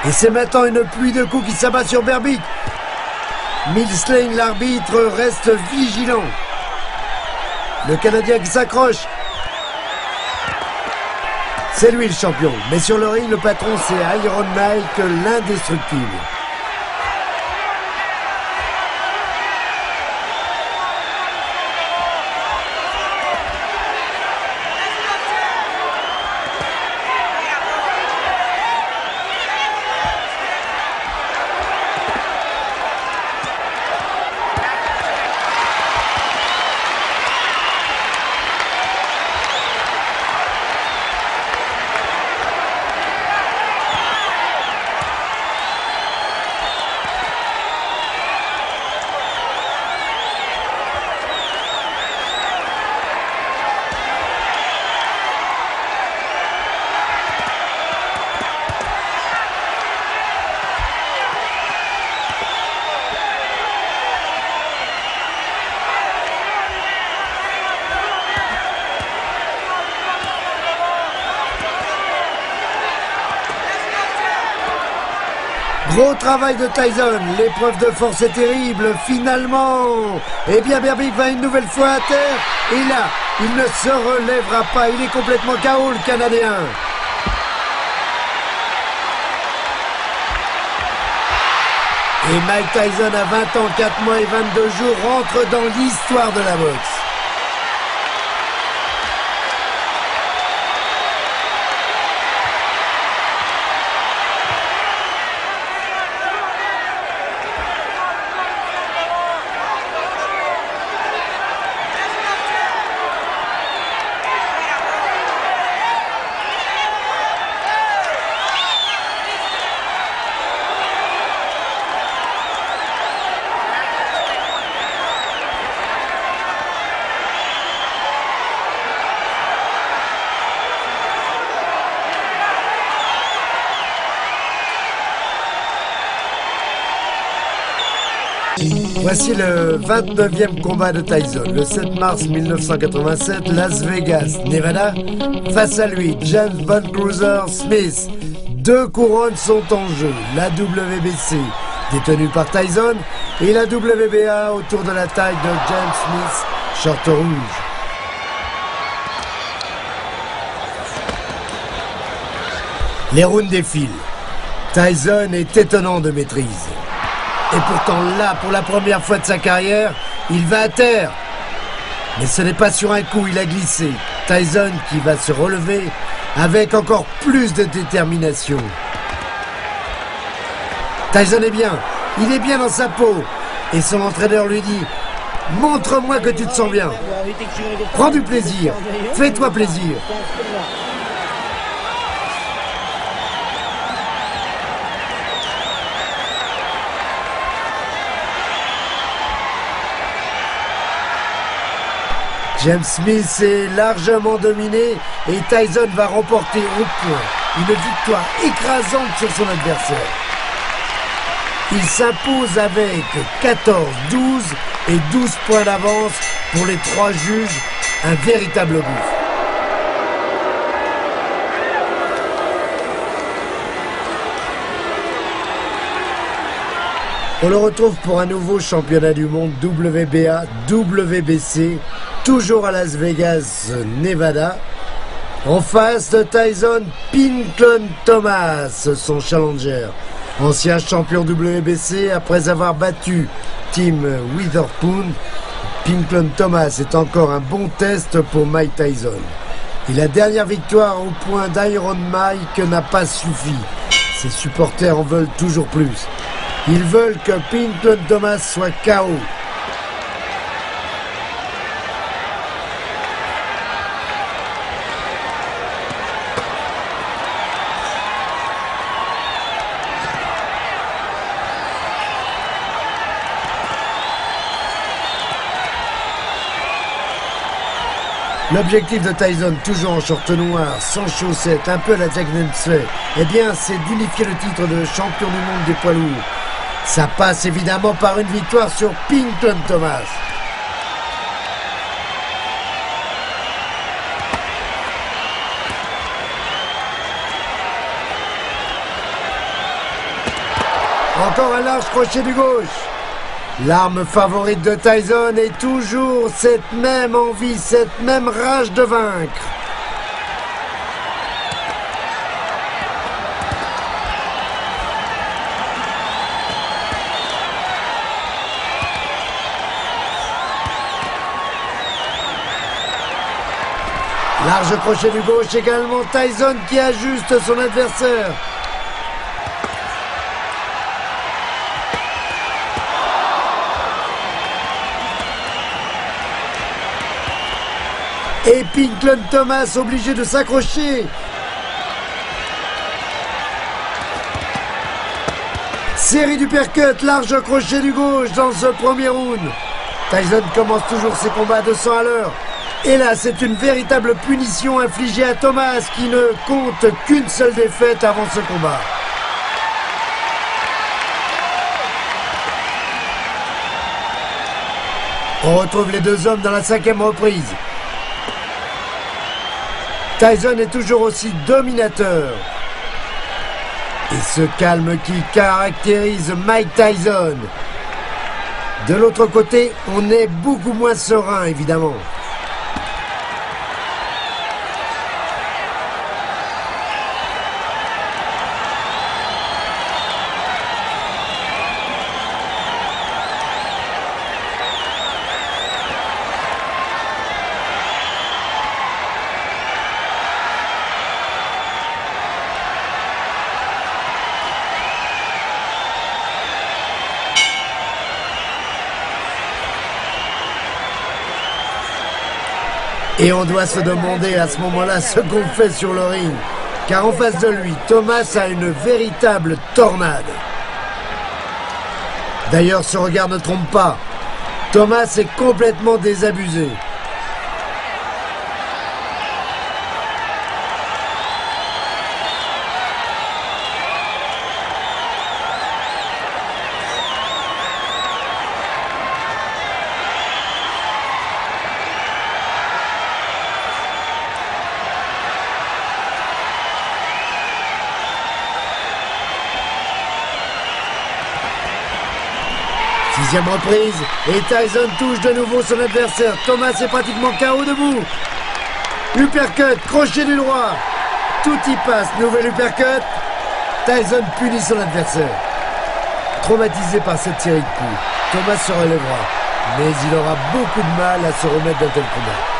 Et c'est maintenant une pluie de coups qui s'abat sur Berbick. Mills Lane, l'arbitre, reste vigilant. Le Canadien qui s'accroche. C'est lui le champion. Mais sur le ring, le patron, c'est Iron Mike, l'indestructible. Gros travail de Tyson, l'épreuve de force est terrible, finalement. Eh bien, Berbick va une nouvelle fois à terre, et là, il ne se relèvera pas, il est complètement KO, le Canadien. Et Mike Tyson, à 20 ans, 4 mois et 22 jours, rentre dans l'histoire de la boxe. Voici le 29e combat de Tyson, le 7 mars 1987, Las Vegas, Nevada. Face à lui, James Von Cruiser Smith. 2 couronnes sont en jeu, la WBC, détenue par Tyson, et la WBA autour de la taille de James Smith, short rouge. Les rounds défilent. Tyson est étonnant de maîtrise. Et pourtant là, pour la première fois de sa carrière, il va à terre. Mais ce n'est pas sur un coup, il a glissé. Tyson qui va se relever avec encore plus de détermination. Tyson est bien, il est bien dans sa peau. Et son entraîneur lui dit « Montre-moi que tu te sens bien. Prends du plaisir, fais-toi plaisir. » James Smith est largement dominé et Tyson va remporter au point une victoire écrasante sur son adversaire. Il s'impose avec 14-12 et 12 points d'avance pour les 3 juges, un véritable gouffre. On le retrouve pour un nouveau championnat du monde WBA, WBC, toujours à Las Vegas, Nevada. En face de Tyson, Pinklon Thomas, son challenger. Ancien champion WBC, après avoir battu Tim Witherspoon, Pinklon Thomas est encore un bon test pour Mike Tyson. Et la dernière victoire au point d'Iron Mike n'a pas suffi. Ses supporters en veulent toujours plus. Ils veulent que Pinklon Thomas soit KO. L'objectif de Tyson, toujours en short noir, sans chaussettes, un peu à la Jack Dempsey, eh bien, c'est d'unifier le titre de champion du monde des poids lourds. Ça passe évidemment par une victoire sur Pinklon Thomas. Encore un large crochet du gauche. L'arme favorite de Tyson est toujours cette même envie, cette même rage de vaincre. Large crochet du gauche également, Tyson qui ajuste son adversaire. Et Pinklon Thomas obligé de s'accrocher. Série du percut, large crochet du gauche dans ce premier round. Tyson commence toujours ses combats à 200 à l'heure. Et là, c'est une véritable punition infligée à Thomas qui ne compte qu'une seule défaite avant ce combat. On retrouve les deux hommes dans la 5e reprise. Tyson est toujours aussi dominateur. Et ce calme qui caractérise Mike Tyson. De l'autre côté, on est beaucoup moins serein, évidemment. Et on doit se demander à ce moment-là ce qu'on fait sur le ring. Car en face de lui, Thomas a une véritable tornade. D'ailleurs, ce regard ne trompe pas. Thomas est complètement désabusé. Sixième reprise, et Tyson touche de nouveau son adversaire. Thomas est pratiquement KO debout. Uppercut, crochet du droit. Tout y passe, nouvel uppercut. Tyson punit son adversaire. Traumatisé par cette série de coups, Thomas se relèvera, mais il aura beaucoup de mal à se remettre d'un tel combat.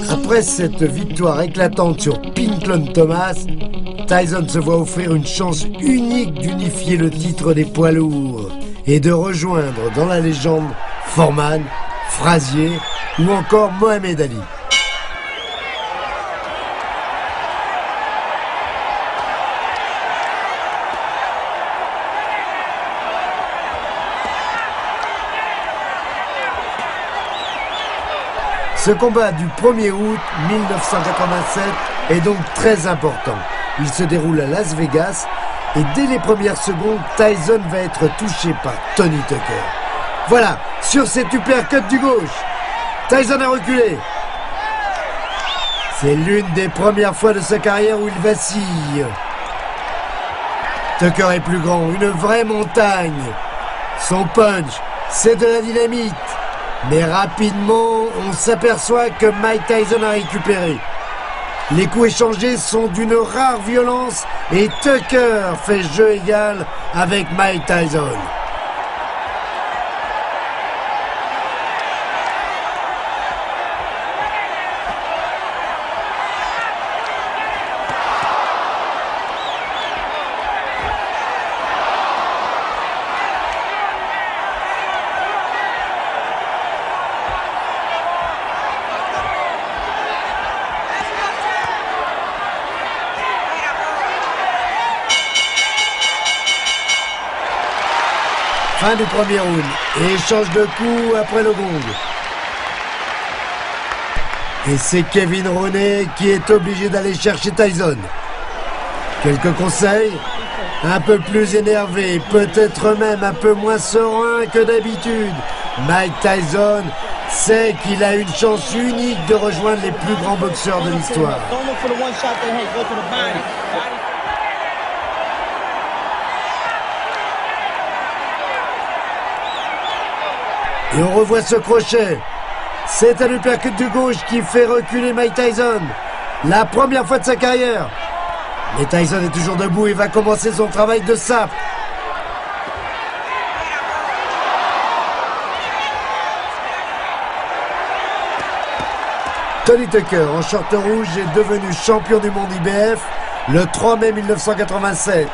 Après cette victoire éclatante sur Pinklon Thomas, Tyson se voit offrir une chance unique d'unifier le titre des poids lourds et de rejoindre dans la légende Foreman Frazier ou encore Mohamed Ali. Ce combat du 1er août 1987 est donc très important. Il se déroule à Las Vegas et dès les premières secondes, Tyson va être touché par Tony Tucker. Voilà, sur cet uppercut du gauche, Tyson a reculé. C'est l'une des premières fois de sa carrière où il vacille. Tucker est plus grand, une vraie montagne. Son punch, c'est de la dynamite. Mais rapidement, on s'aperçoit que Mike Tyson a récupéré. Les coups échangés sont d'une rare violence et Tucker fait jeu égal avec Mike Tyson. Fin du premier round et échange de coups après le gong. Et c'est Kevin Roney qui est obligé d'aller chercher Tyson. Quelques conseils, un peu plus énervé, peut-être même un peu moins serein que d'habitude. Mike Tyson sait qu'il a une chance unique de rejoindre les plus grands boxeurs de l'histoire. Et on revoit ce crochet. C'est un uppercut du gauche qui fait reculer Mike Tyson. La première fois de sa carrière. Mais Tyson est toujours debout et va commencer son travail de sape. Tony Tucker, en short rouge, est devenu champion du monde IBF le 3 mai 1987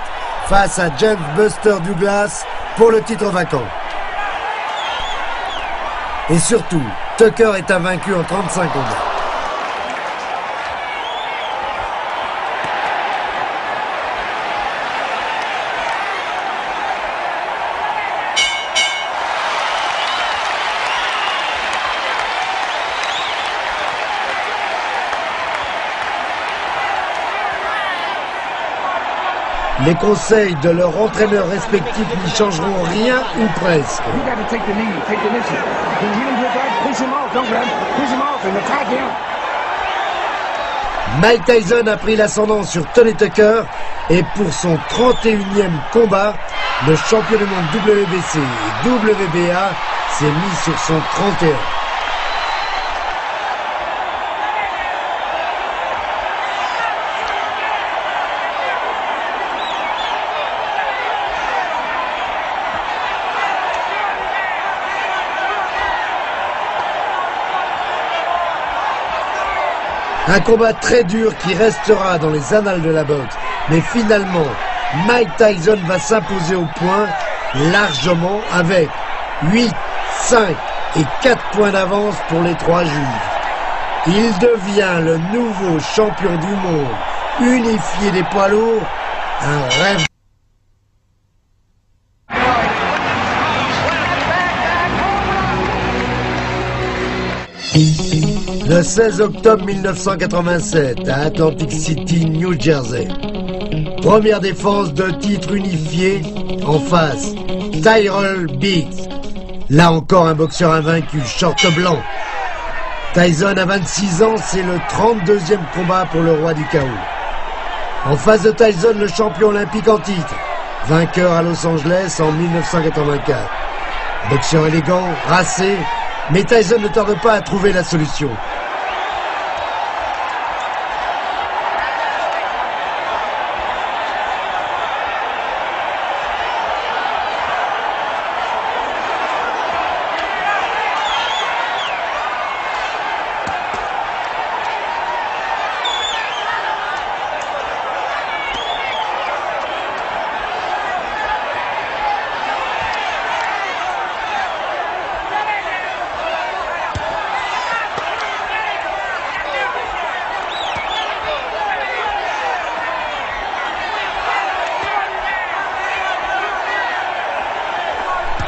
face à James Buster Douglas pour le titre vacant. Et surtout, Tucker est invaincu en 35 combats. Les conseils de leurs entraîneurs respectifs n'y changeront rien ou presque. Mike Tyson a pris l'ascendant sur Tony Tucker et pour son 31e combat, le champion du monde WBC et WBA s'est mis sur son 31. Un combat très dur qui restera dans les annales de la boxe. Mais finalement, Mike Tyson va s'imposer au point largement avec 8, 5 et 4 points d'avance pour les 3 juges. Il devient le nouveau champion du monde, unifié des poids lourds, un rêve. Le 16 octobre 1987, à Atlantic City, New Jersey. Première défense de titre unifié, en face, Tyrell Biggs. Là encore un boxeur invaincu, short blanc. Tyson a 26 ans, c'est le 32e combat pour le roi du chaos. En face de Tyson, le champion olympique en titre, vainqueur à Los Angeles en 1984. Boxeur élégant, racé, mais Tyson ne tarde pas à trouver la solution.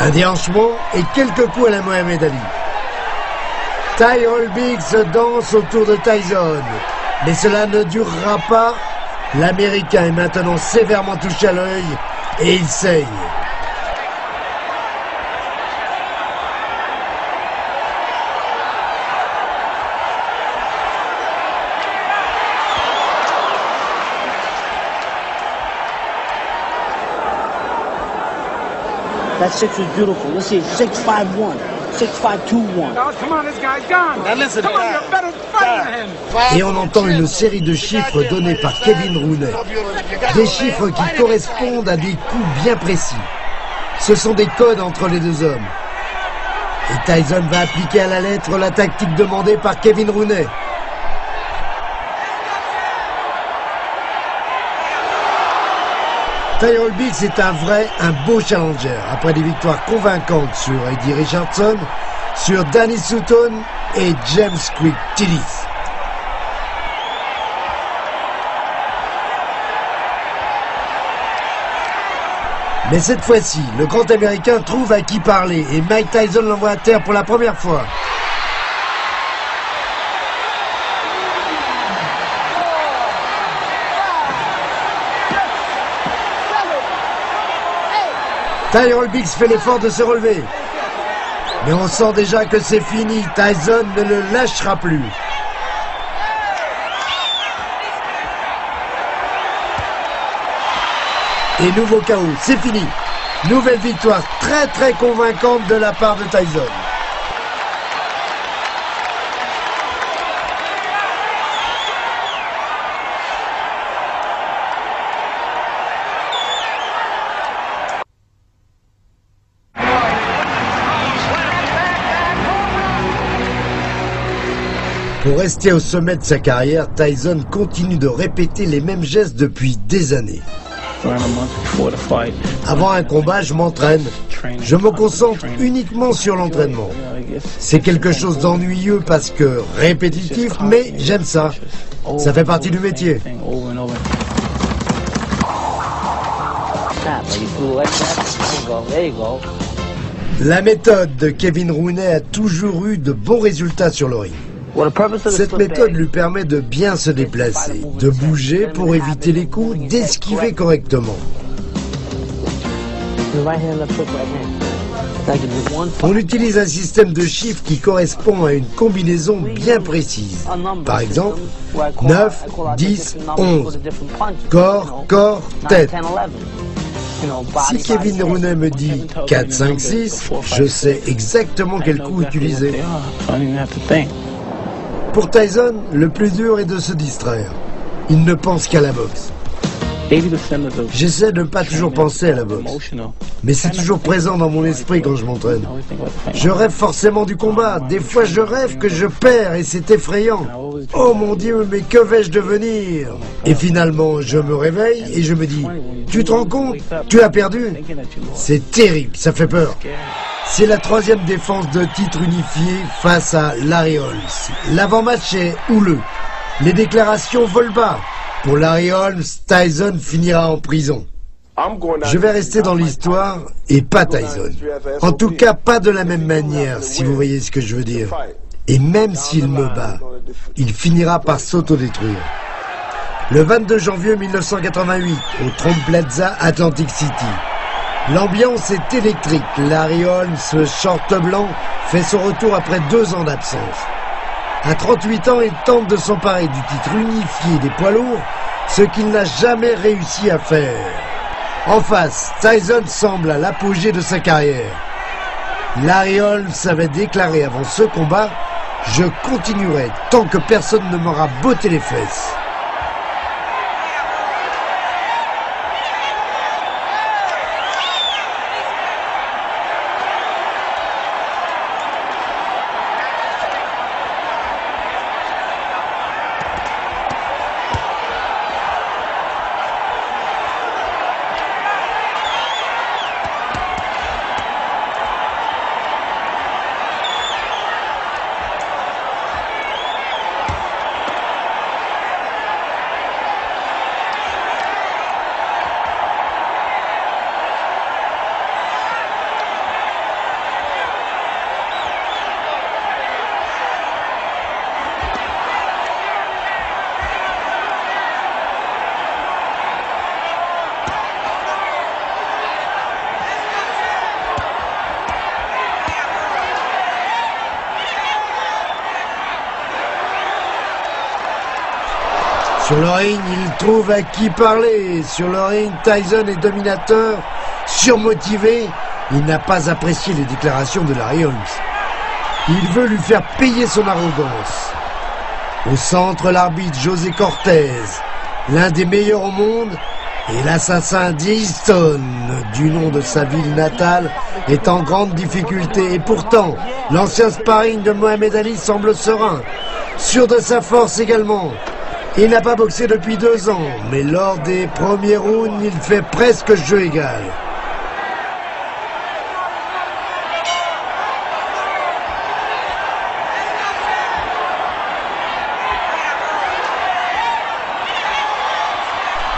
Un déhanchement et quelques coups à la Mohamed Ali. Tyrell Biggs danse autour de Tyson. Mais cela ne durera pas. L'Américain est maintenant sévèrement touché à l'œil et il saigne. That 6 was beautiful. Let's see, 6-5-1, 6-5-2-1. Oh, come on, this guy's gone. Now listen, come on, you're better fighter than him. Et on entend une série de chiffres donnés par Kevin Rooney. Des chiffres qui correspondent à des coups bien précis. Ce sont des codes entre les deux hommes. Et Tyson va appliquer à la lettre la tactique demandée par Kevin Rooney. Tyrell Biggs est un beau challenger, après des victoires convaincantes sur Eddie Richardson, sur Danny Sutton et James Quick Tillis. Mais cette fois-ci, le grand Américain trouve à qui parler et Mike Tyson l'envoie à terre pour la première fois. Tyrell Biggs fait l'effort de se relever. Mais on sent déjà que c'est fini. Tyson ne le lâchera plus. Et nouveau chaos, c'est fini. Nouvelle victoire très convaincante de la part de Tyson. Pour rester au sommet de sa carrière, Tyson continue de répéter les mêmes gestes depuis des années. Avant un combat, je m'entraîne. Je me concentre uniquement sur l'entraînement. C'est quelque chose d'ennuyeux parce que répétitif, mais j'aime ça. Ça fait partie du métier. La méthode de Kevin Rooney a toujours eu de bons résultats sur le ring. Cette méthode lui permet de bien se déplacer, de bouger pour éviter les coups, d'esquiver correctement. On utilise un système de chiffres qui correspond à une combinaison bien précise. Par exemple, 9, 10, 11. Corps, corps, tête. Si Kevin Rooney me dit 4, 5, 6, je sais exactement quel coup utiliser. Pour Tyson, le plus dur est de se distraire. Il ne pense qu'à la boxe. J'essaie de ne pas toujours penser à la boxe, mais c'est toujours présent dans mon esprit quand je m'entraîne. Je rêve forcément du combat. Des fois, je rêve que je perds et c'est effrayant. Oh mon Dieu, mais que vais-je devenir? Et finalement, je me réveille et je me dis, tu te rends compte? Tu as perdu? C'est terrible, ça fait peur. C'est la troisième défense de titre unifié face à Larry Holmes. L'avant-match est houleux. Les déclarations volent bas. Pour Larry Holmes, Tyson finira en prison. Je vais rester dans l'histoire et pas Tyson. En tout cas, pas de la même manière, si vous voyez ce que je veux dire. Et même s'il me bat, il finira par s'autodétruire. Le 22 janvier 1988, au Trump Plaza, Atlantic City. L'ambiance est électrique. Larry Holmes, short blanc, fait son retour après 2 ans d'absence. À 38 ans, il tente de s'emparer du titre unifié des poids lourds, ce qu'il n'a jamais réussi à faire. En face, Tyson semble à l'apogée de sa carrière. Larry Holmes avait déclaré avant ce combat « Je continuerai tant que personne ne m'aura botté les fesses ». Sur le ring, il trouve à qui parler. Sur le ring, Tyson est dominateur, surmotivé. Il n'a pas apprécié les déclarations de Larry Holmes. Il veut lui faire payer son arrogance. Au centre, l'arbitre José Cortez, l'un des meilleurs au monde, et l'assassin d'Easton, du nom de sa ville natale, est en grande difficulté. Et pourtant, l'ancien sparring de Mohamed Ali semble serein, sûr de sa force également. Il n'a pas boxé depuis 2 ans, mais lors des premiers rounds, il fait presque jeu égal.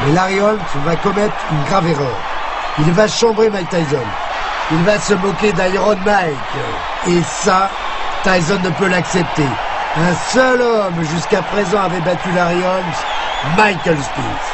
Mais Larry Holmes va commettre une grave erreur. Il va chambrer Mike Tyson. Il va se moquer d'Iron Mike. Et ça, Tyson ne peut l'accepter. Un seul homme jusqu'à présent avait battu Larry Holmes, Michael Spinks.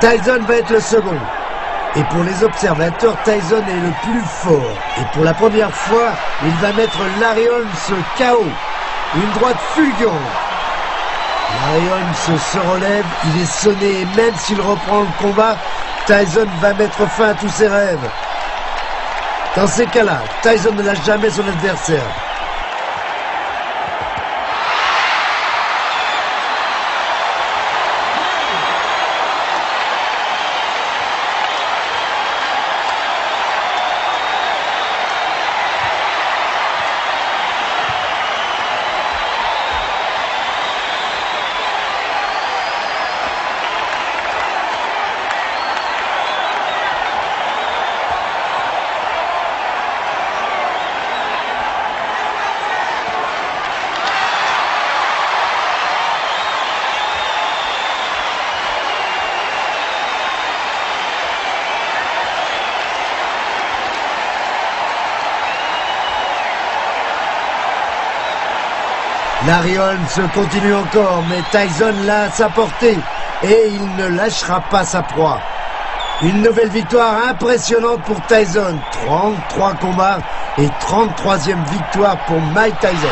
Tyson va être le second. Et pour les observateurs, Tyson est le plus fort. Et pour la première fois, il va mettre Larry Holmes KO. Une droite fulgurante. Larry Holmes se relève, il est sonné et même s'il reprend le combat, Tyson va mettre fin à tous ses rêves. Dans ces cas-là, Tyson ne lâche jamais son adversaire. Larry Holmes continue encore, mais Tyson l'a à sa portée et il ne lâchera pas sa proie. Une nouvelle victoire impressionnante pour Tyson. 33 combats et 33e victoire pour Mike Tyson.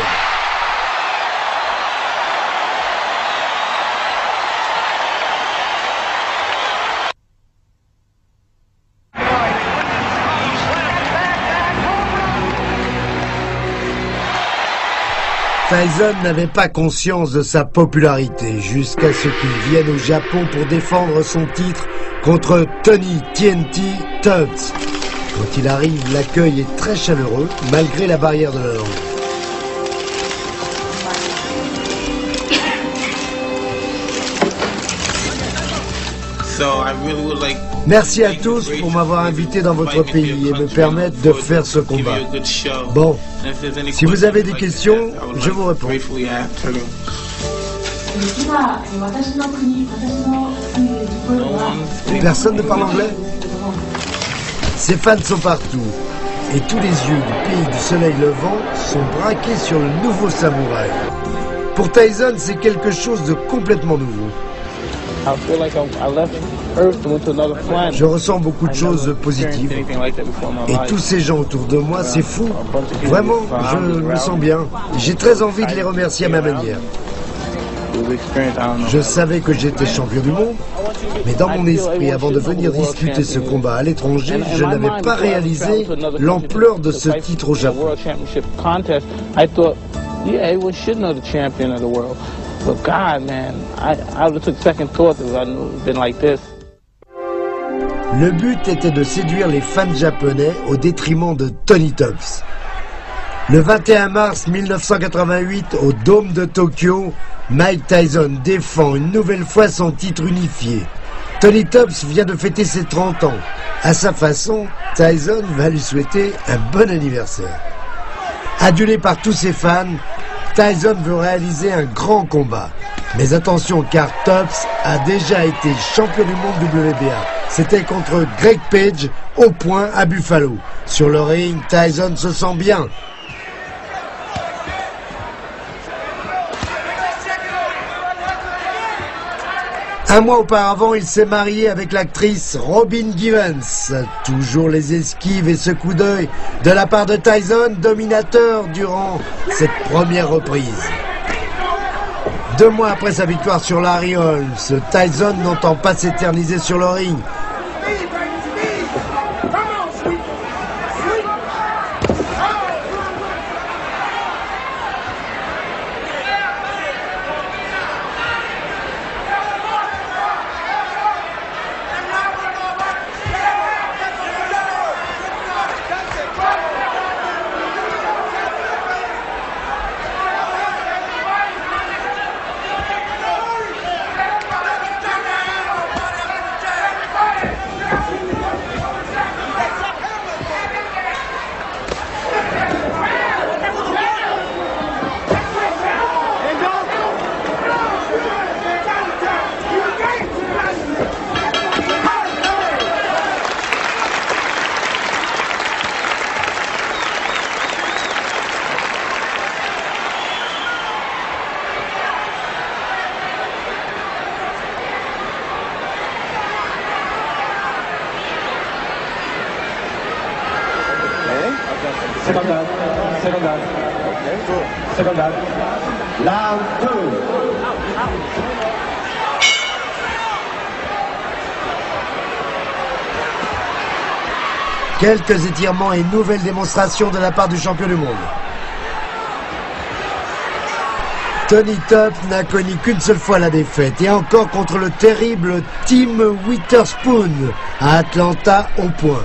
Tyson n'avait pas conscience de sa popularité jusqu'à ce qu'il vienne au Japon pour défendre son titre contre Tony TNT Tubbs. Quand il arrive, l'accueil est très chaleureux malgré la barrière de la langue. Merci à tous pour m'avoir invité dans votre pays et me permettre de faire ce combat. Bon, si vous avez des questions, je vous réponds. Personne ne parle anglais? Ses fans sont partout et tous les yeux du pays du soleil levant sont braqués sur le nouveau samouraï. Pour Tyson, c'est quelque chose de complètement nouveau. Je ressens beaucoup de choses positives. Et tous ces gens autour de moi, c'est fou. Vraiment, je me sens bien. J'ai très envie de les remercier à ma manière. Je savais que j'étais champion du monde, mais dans mon esprit, avant de venir disputer ce combat à l'étranger, je n'avais pas réalisé l'ampleur de ce titre au Japon. Le but était de séduire les fans japonais au détriment de Tony Tubbs. Le 21 mars 1988, au Dôme de Tokyo, Mike Tyson défend une nouvelle fois son titre unifié. Tony Tubbs vient de fêter ses 30 ans. À sa façon, Tyson va lui souhaiter un bon anniversaire. Adulé par tous ses fans, Tyson veut réaliser un grand combat. Mais attention, car Tubbs a déjà été champion du monde WBA. C'était contre Greg Page, au point à Buffalo. Sur le ring, Tyson se sent bien. Un mois auparavant, il s'est marié avec l'actrice Robin Givens. Toujours les esquives et ce coup d'œil de la part de Tyson, dominateur durant cette première reprise. 2 mois après sa victoire sur Larry Holmes, Tyson n'entend pas s'éterniser sur le ring. Quelques étirements et nouvelles démonstrations de la part du champion du monde. Tony Tubbs n'a connu qu'une seule fois la défaite, et encore contre le terrible Tim Witherspoon à Atlanta au point.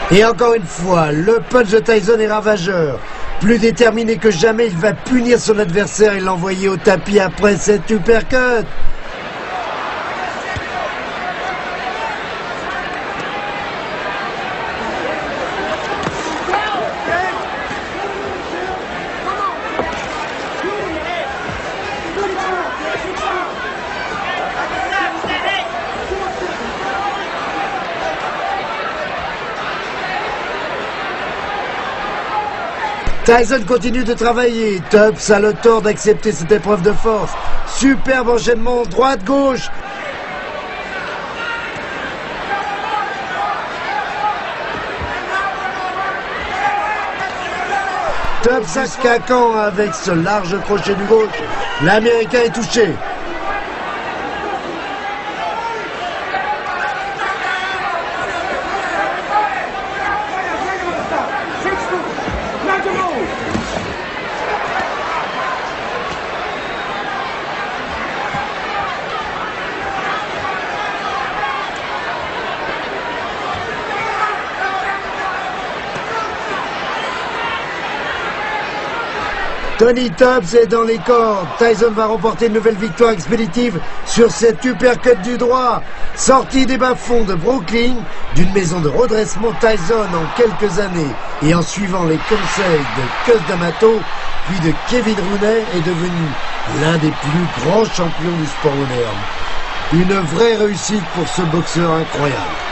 Et encore une fois, le punch de Tyson est ravageur. Plus déterminé que jamais, il va punir son adversaire et l'envoyer au tapis après cette uppercut. Tyson continue de travailler. Tubbs a le tort d'accepter cette épreuve de force. Superbe enchaînement, droite-gauche. Tubbs à cacan avec ce large crochet du gauche. L'Américain est touché. Tony Tubbs est dans les cordes. Tyson va remporter une nouvelle victoire expéditive sur cet uppercut du droit. Sorti des bas-fonds de Brooklyn, d'une maison de redressement, Tyson en quelques années et en suivant les conseils de Cus D'Amato puis de Kevin Rooney est devenu l'un des plus grands champions du sport moderne. Une vraie réussite pour ce boxeur incroyable.